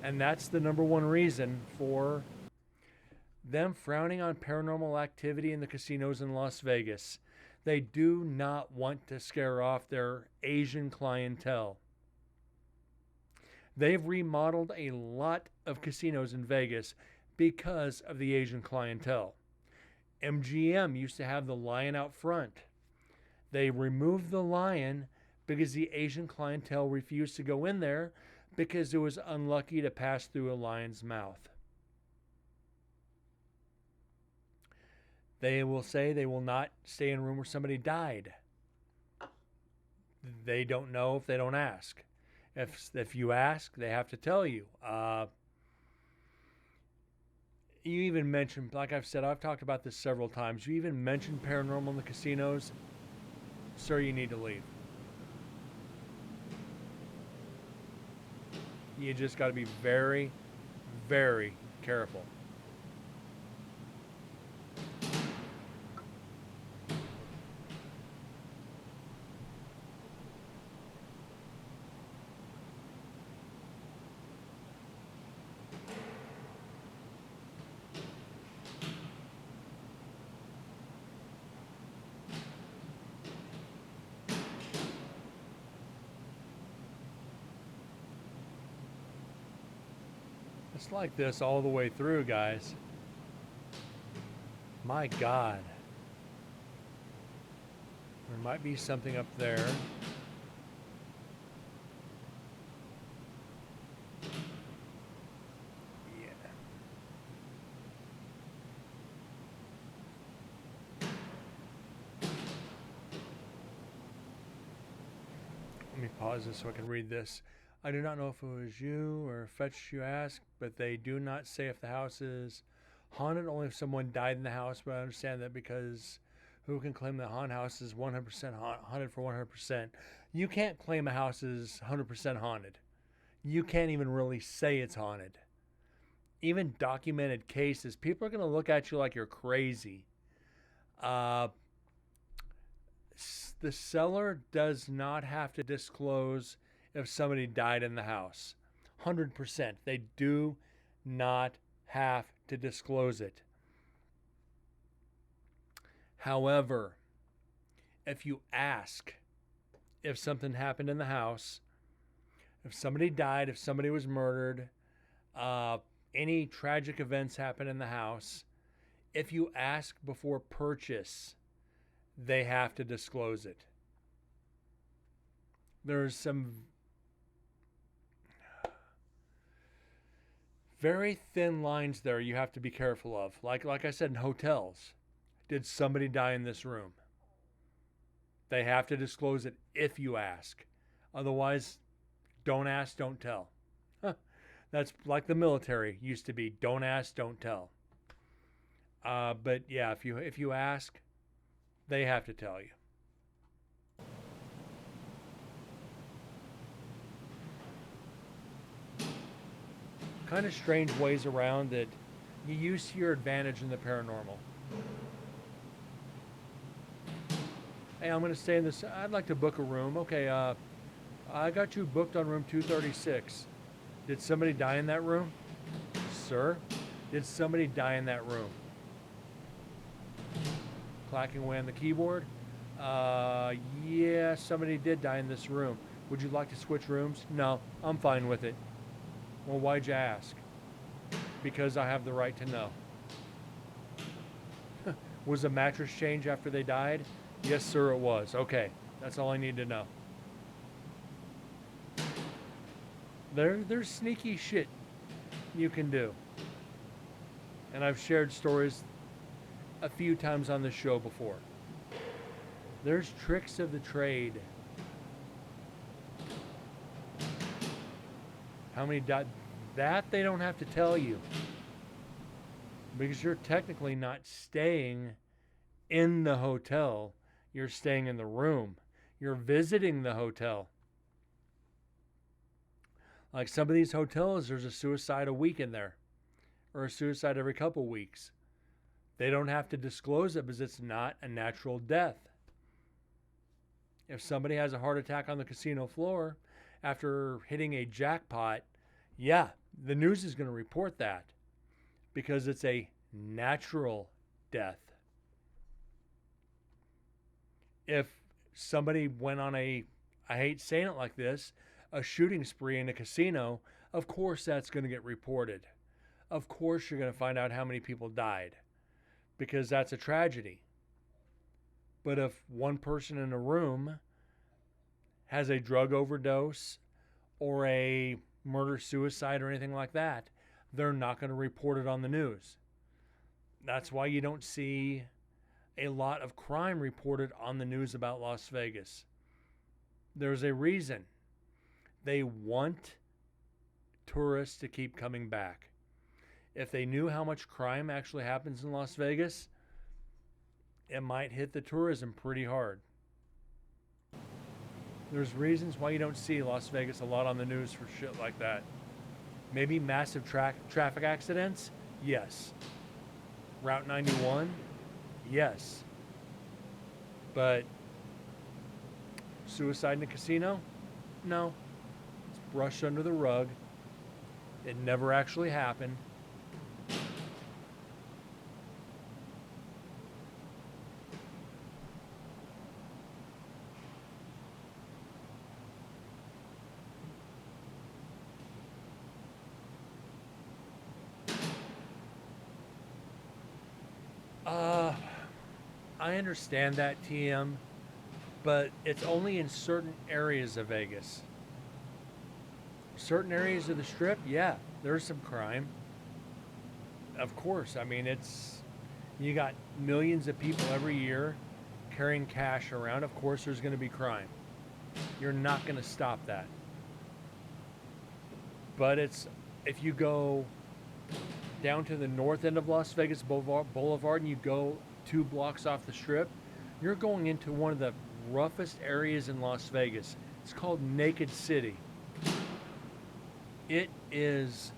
[SPEAKER 2] And that's the number one reason for them frowning on paranormal activity in the casinos in Las Vegas. They do not want to scare off their Asian clientele. They've remodeled a lot of casinos in Vegas because of the Asian clientele. MGM used to have the lion out front. They removed the lion because the Asian clientele refused to go in there because it was unlucky to pass through a lion's mouth. They will say they will not stay in a room where somebody died. They don't know if they don't ask. If you ask, they have to tell you. You even mentioned, like I've said, I've talked about this several times. You even mentioned paranormal in the casinos, sir, you need to leave. You just got to be very, very careful. It's like this all the way through, guys. My God. There might be something up there. Yeah. Let me pause this so I can read this. I do not know if it was you or Fetch you asked, but they do not say if the house is haunted, only if someone died in the house. But I understand that because who can claim the haunted house is 100% haunted for 100%? You can't claim a house is 100% haunted. You can't even really say it's haunted. Even documented cases, people are going to look at you like you're crazy. The seller does not have to disclose if somebody died in the house. 100%. They do not have to disclose it. However, if you ask if something happened in the house, if somebody died, if somebody was murdered, any tragic events happen in the house, if you ask before purchase, they have to disclose it. There's some very thin lines there you have to be careful of. Like I said, in hotels, did somebody die in this room? They have to disclose it if you ask. Otherwise, don't ask, don't tell. That's like the military used to be. Don't ask, don't tell. But yeah, if you ask, they have to tell you. Kind of strange ways around that you use to your advantage in the paranormal. Hey, I'm going to stay in this. I'd like to book a room. Okay, I got you booked on room 236. Did somebody die in that room? Sir, did somebody die in that room? Clacking away on the keyboard. Yeah, somebody did die in this room. Would you like to switch rooms? No, I'm fine with it. Well, why'd you ask? Because I have the right to know. Was the mattress changed after they died? Yes, sir, it was. Okay, that's all I need to know. There's sneaky shit you can do. And I've shared stories a few times on the show before. There's tricks of the trade. How many that they don't have to tell you, because you're technically not staying in the hotel. You're staying in the room. You're visiting the hotel. Like some of these hotels, there's a suicide a week in there, or a suicide every couple weeks. They don't have to disclose it because it's not a natural death. If somebody has a heart attack on the casino floor after hitting a jackpot, yeah, the news is going to report that because it's a natural death. If somebody went on I hate saying it like this, a shooting spree in a casino, of course that's going to get reported. Of course you're going to find out how many people died, because that's a tragedy. But if one person in a room has a drug overdose or a murder-suicide or anything like that, they're not going to report it on the news. That's why you don't see a lot of crime reported on the news about Las Vegas. There's a reason. They want tourists to keep coming back. If they knew how much crime actually happens in Las Vegas, it might hit the tourism pretty hard. There's reasons why you don't see Las Vegas a lot on the news for shit like that. Maybe massive traffic accidents? Yes. Route 91? Yes. But suicide in a casino? No. It's brushed under the rug. It never actually happened. I understand that, TM, but it's only in certain areas of Vegas. Certain areas of the Strip, yeah, there's some crime. Of course, I mean, you got millions of people every year carrying cash around. Of course, there's going to be crime. You're not going to stop that. But if you go down to the north end of Las Vegas Boulevard and you go 2 blocks off the Strip, you're going into one of the roughest areas in Las Vegas. It's called Naked City. It is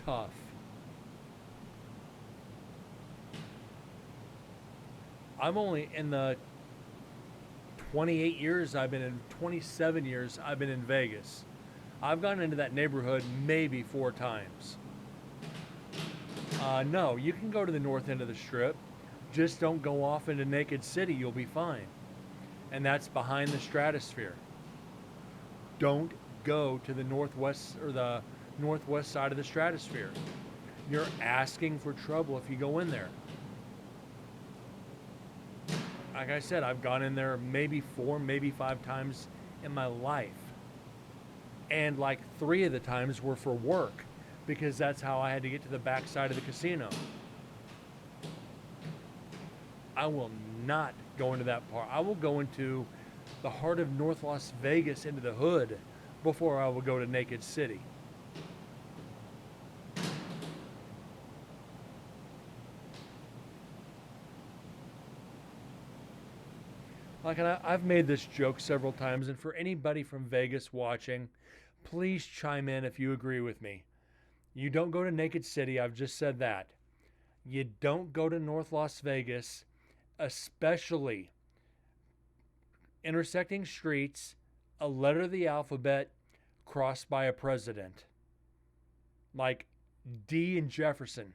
[SPEAKER 2] tough. I'm only in the 27 years I've been in Vegas. I've gone into that neighborhood maybe 4 times. No, you can go to the north end of the Strip. Just don't go off into Naked City. You'll be fine. And that's behind the Stratosphere. Don't go to the northwest or the northwest side of the Stratosphere. You're asking for trouble if you go in there. Like I said, I've gone in there maybe 4, maybe 5 times in my life. And like 3 of the times were for work, because that's how I had to get to the back side of the casino. I will not go into that part. I will go into the heart of North Las Vegas, into the hood, before I will go to Naked City. Like, I've made this joke several times, and for anybody from Vegas watching, please chime in if you agree with me. You don't go to Naked City, I've just said that. You don't go to North Las Vegas, especially intersecting streets, a letter of the alphabet crossed by a president. Like D and Jefferson.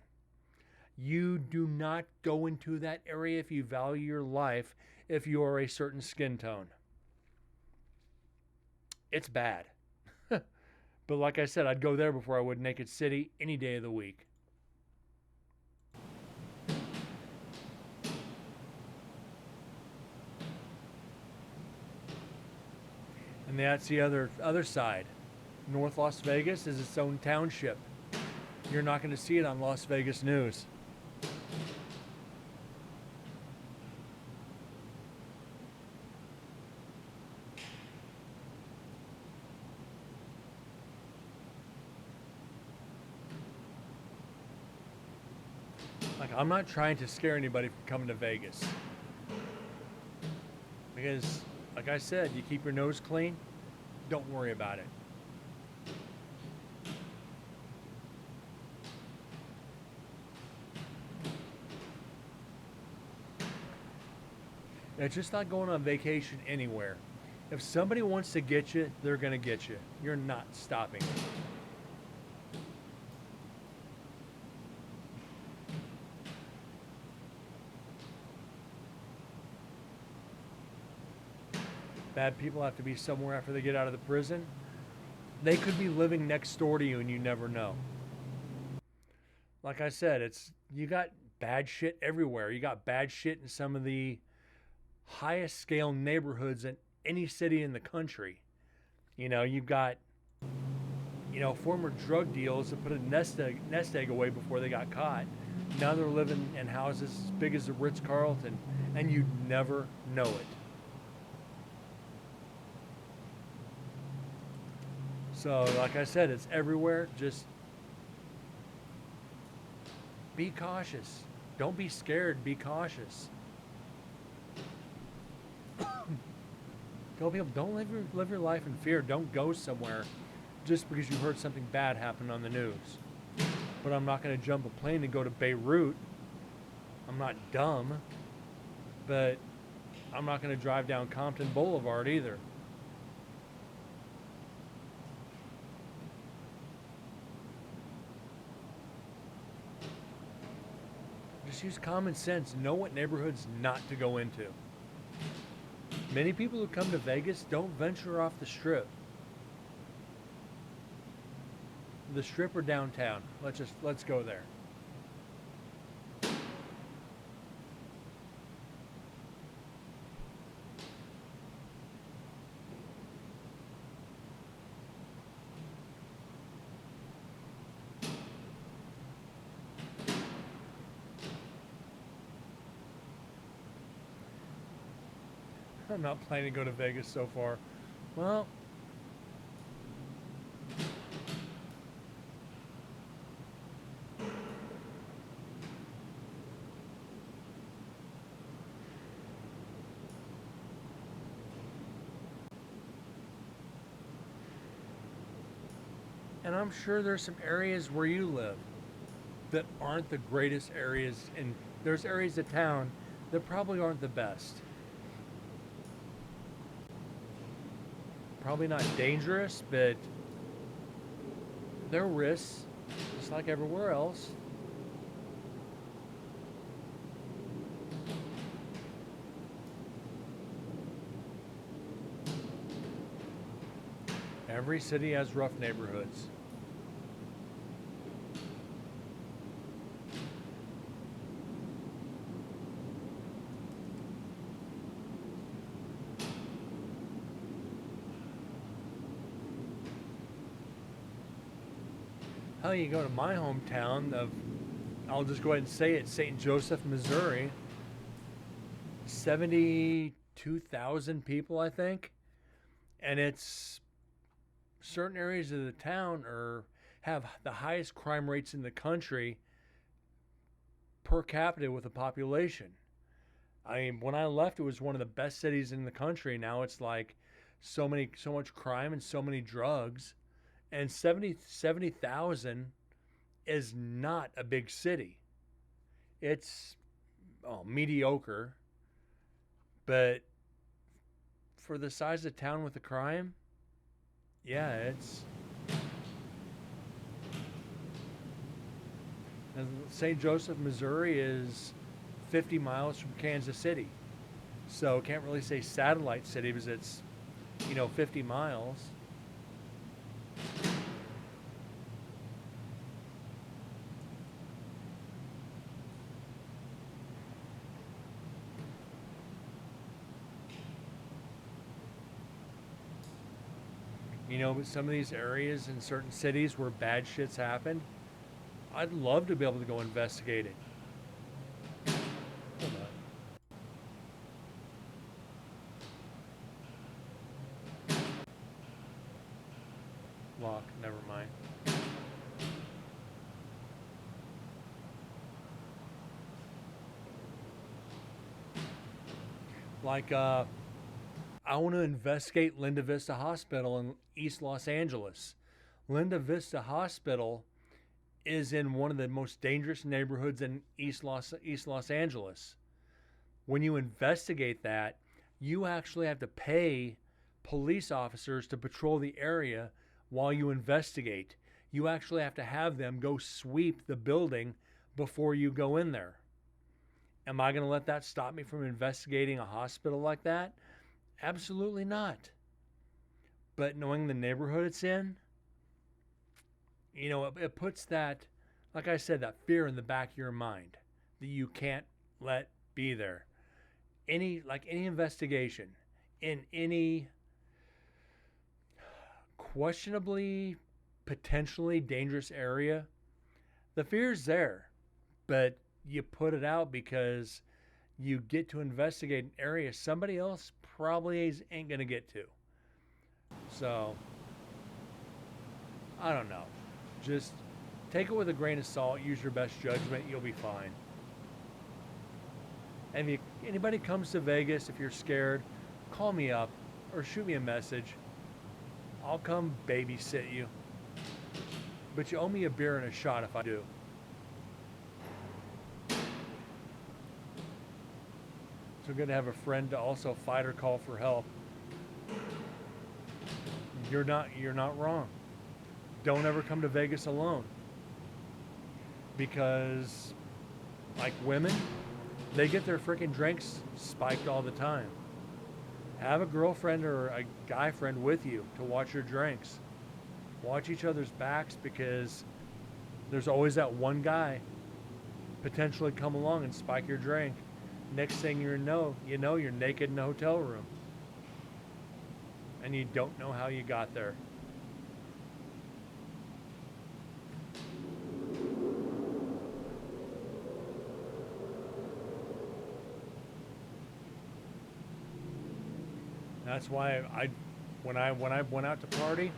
[SPEAKER 2] You do not go into that area if you value your life, if you are a certain skin tone. It's bad. But like I said, I'd go there before I would Naked City any day of the week. And that's the other side. North Las Vegas is its own township. You're not going to see it on Las Vegas News. Like, I'm not trying to scare anybody from coming to Vegas. Because, like I said, you keep your nose clean, don't worry about it. It's just not going on vacation anywhere. If somebody wants to get you, they're going to get you. You're not stopping it. Bad people have to be somewhere after they get out of the prison. They could be living next door to you and you never know. Like I said, it's you got bad shit everywhere. You got bad shit in some of the highest scale neighborhoods in any city in the country. You've got former drug dealers that put a nest egg away before they got caught. Now they're living in houses as big as the Ritz Carlton, and you'd never know it. So, like I said, it's everywhere. Just be cautious. Don't be scared. Be cautious. Tell people, don't live your life in fear. Don't go somewhere just because you heard something bad happen on the news. But I'm not going to jump a plane and go to Beirut. I'm not dumb. But I'm not going to drive down Compton Boulevard either. Just use common sense. Know what neighborhoods not to go into. Many people who come to Vegas don't venture off the Strip. The Strip or downtown. Let's go there. I'm not planning to go to Vegas so far. Well, and I'm sure there's some areas where you live that aren't the greatest areas, and there's areas of town that probably aren't the best. Probably not dangerous, but there are risks, just like everywhere else. Every city has rough neighborhoods. Hell, you go to my hometown of, I'll just go ahead and say it, St. Joseph, Missouri. 72,000 people, I think. And it's certain areas of the town have the highest crime rates in the country per capita with the population. I mean, when I left, it was one of the best cities in the country. Now it's like so much crime and so many drugs. And 70,000 is not a big city. It's mediocre. But for the size of town with the crime, yeah, it's... St. Joseph, Missouri is 50 miles from Kansas City. So can't really say satellite city because it's, 50 miles. Some of these areas in certain cities where bad shit's happened, I'd love to be able to go investigate it. Hold on. Lock, never mind. Like, I want to investigate Linda Vista Hospital in East Los Angeles. Linda Vista Hospital is in one of the most dangerous neighborhoods in East Los Angeles. When you investigate that, you actually have to pay police officers to patrol the area while you investigate. You actually have to have them go sweep the building before you go in there. Am I going to let that stop me from investigating a hospital like that? Absolutely not. But knowing the neighborhood it's in, it puts that, like I said, that fear in the back of your mind that you can't let be there. Any investigation in any questionably, potentially dangerous area, the fear's there, but you put it out because you get to investigate an area somebody else probably ain't going to get to. So, I don't know. Just take it with a grain of salt, use your best judgment, you'll be fine. And if anybody comes to Vegas, if you're scared, call me up or shoot me a message. I'll come babysit you. But you owe me a beer and a shot if I do. So good to have a friend to also fight or call for help. You're not wrong. Don't ever come to Vegas alone. Because like women, they get their freaking drinks spiked all the time. Have a girlfriend or a guy friend with you to watch your drinks. Watch each other's backs because there's always that one guy potentially come along and spike your drink. Next thing you know, you're naked in a hotel room. And you don't know how you got there. That's why when I went out to party,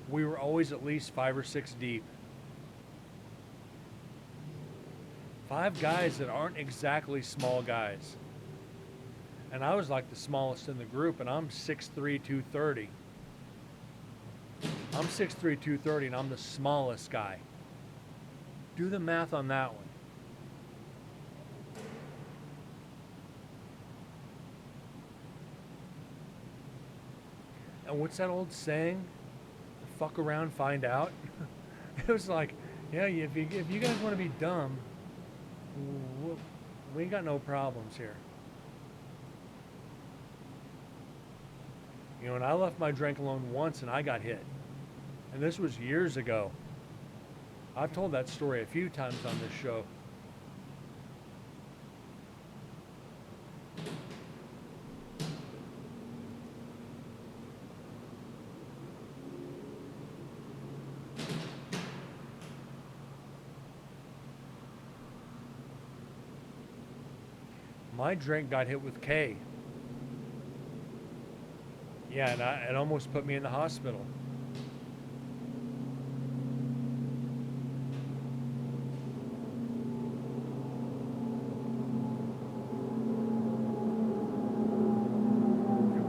[SPEAKER 2] we were always at least 5 or 6 deep. 5 guys that aren't exactly small guys. And I was like the smallest in the group, and I'm 6'3", 230. I'm 6'3", 230, and I'm the smallest guy. Do the math on that one. And what's that old saying? Fuck around, find out. It was like, yeah, if you guys want to be dumb, we ain't got no problems here. And I left my drink alone once and I got hit. And this was years ago. I've told that story a few times on this show. My drink got hit with K. Yeah, and it almost put me in the hospital.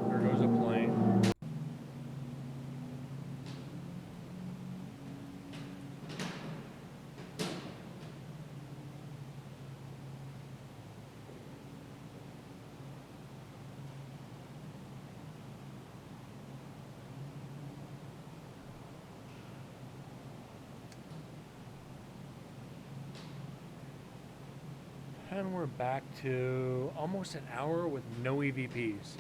[SPEAKER 2] There goes a plane. And we're back to almost an hour with no EVPs.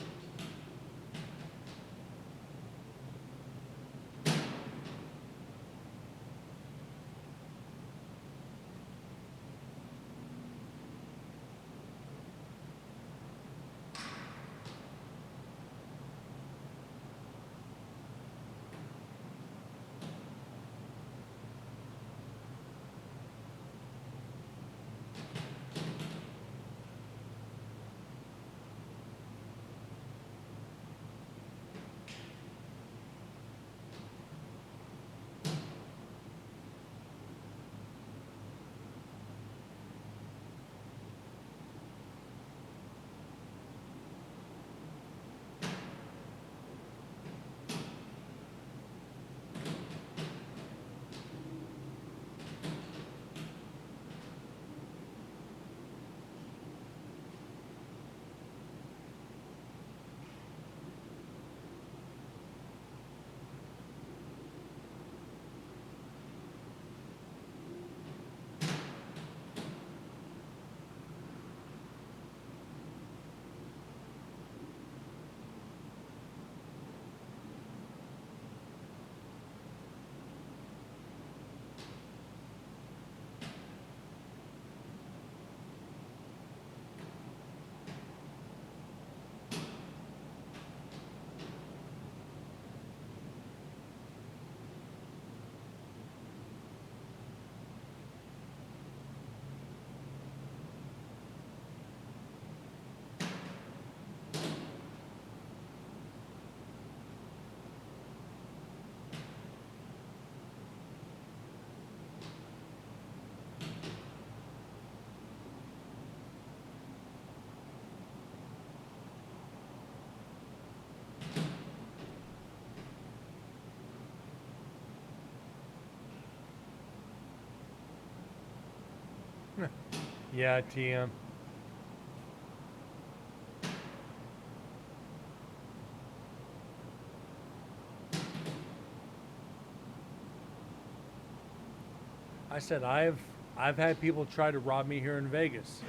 [SPEAKER 2] Yeah, TM. I said I've had people try to rob me here in Vegas.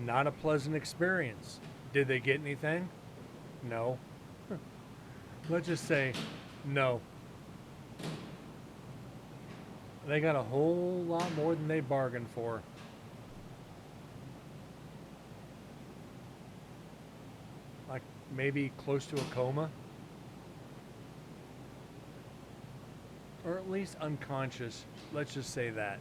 [SPEAKER 2] Not a pleasant experience. Did they get anything? No. Let's just say no. They got a whole lot more than they bargained for. Like maybe close to a coma. Or at least unconscious. Let's just say that.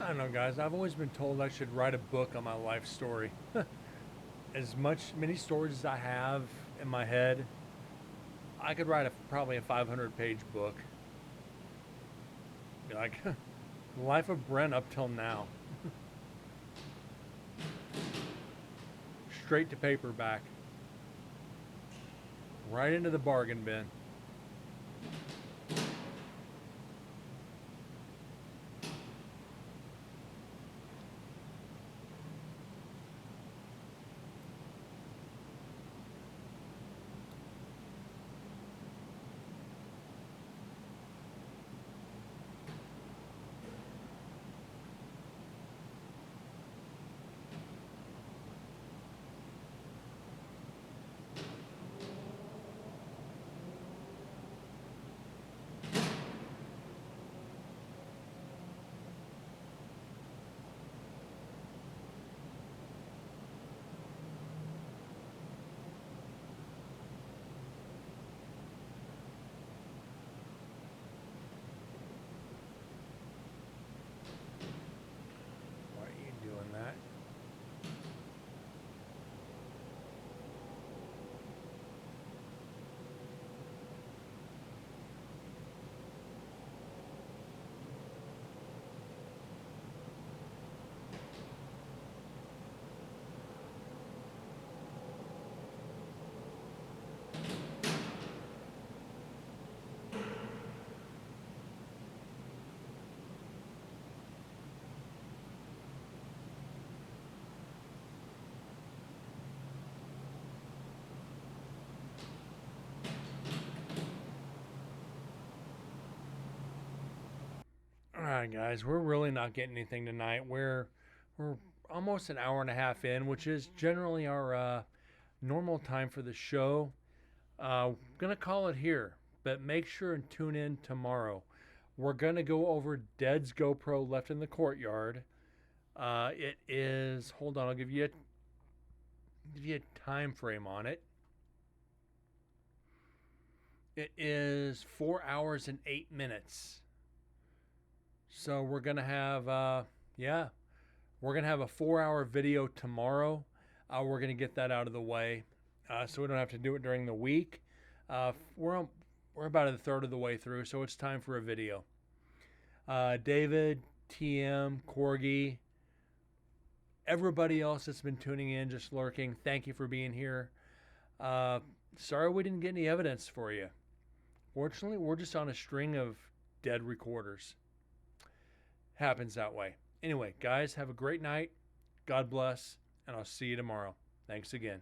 [SPEAKER 2] I don't know, guys. I've always been told I should write a book on my life story. Many stories as I have in my head, I could write probably a 500-page book. Be like, the life of Brent up till now. Straight to paperback. Right into the bargain bin. Why are you doing that? All right, guys, we're really not getting anything tonight. We're almost an hour and a half in, which is generally our normal time for the show. Gonna call it here, but make sure and tune in tomorrow. We're gonna go over Dead's GoPro left in the courtyard. It is. Hold on, I'll give you a time frame on it. It is 4 hours and 8 minutes. So we're gonna have we're gonna have a 4 hour video tomorrow. We're gonna get that out of the way, so we don't have to do it during the week. We're we're about a third of the way through, so it's time for a video. David, TM, Corgi, everybody else that's been tuning in, just lurking, thank you for being here. Sorry we didn't get any evidence for you. Fortunately, we're just on a string of dead recorders. Happens that way. Anyway, guys, have a great night. God bless, and I'll see you tomorrow. Thanks again.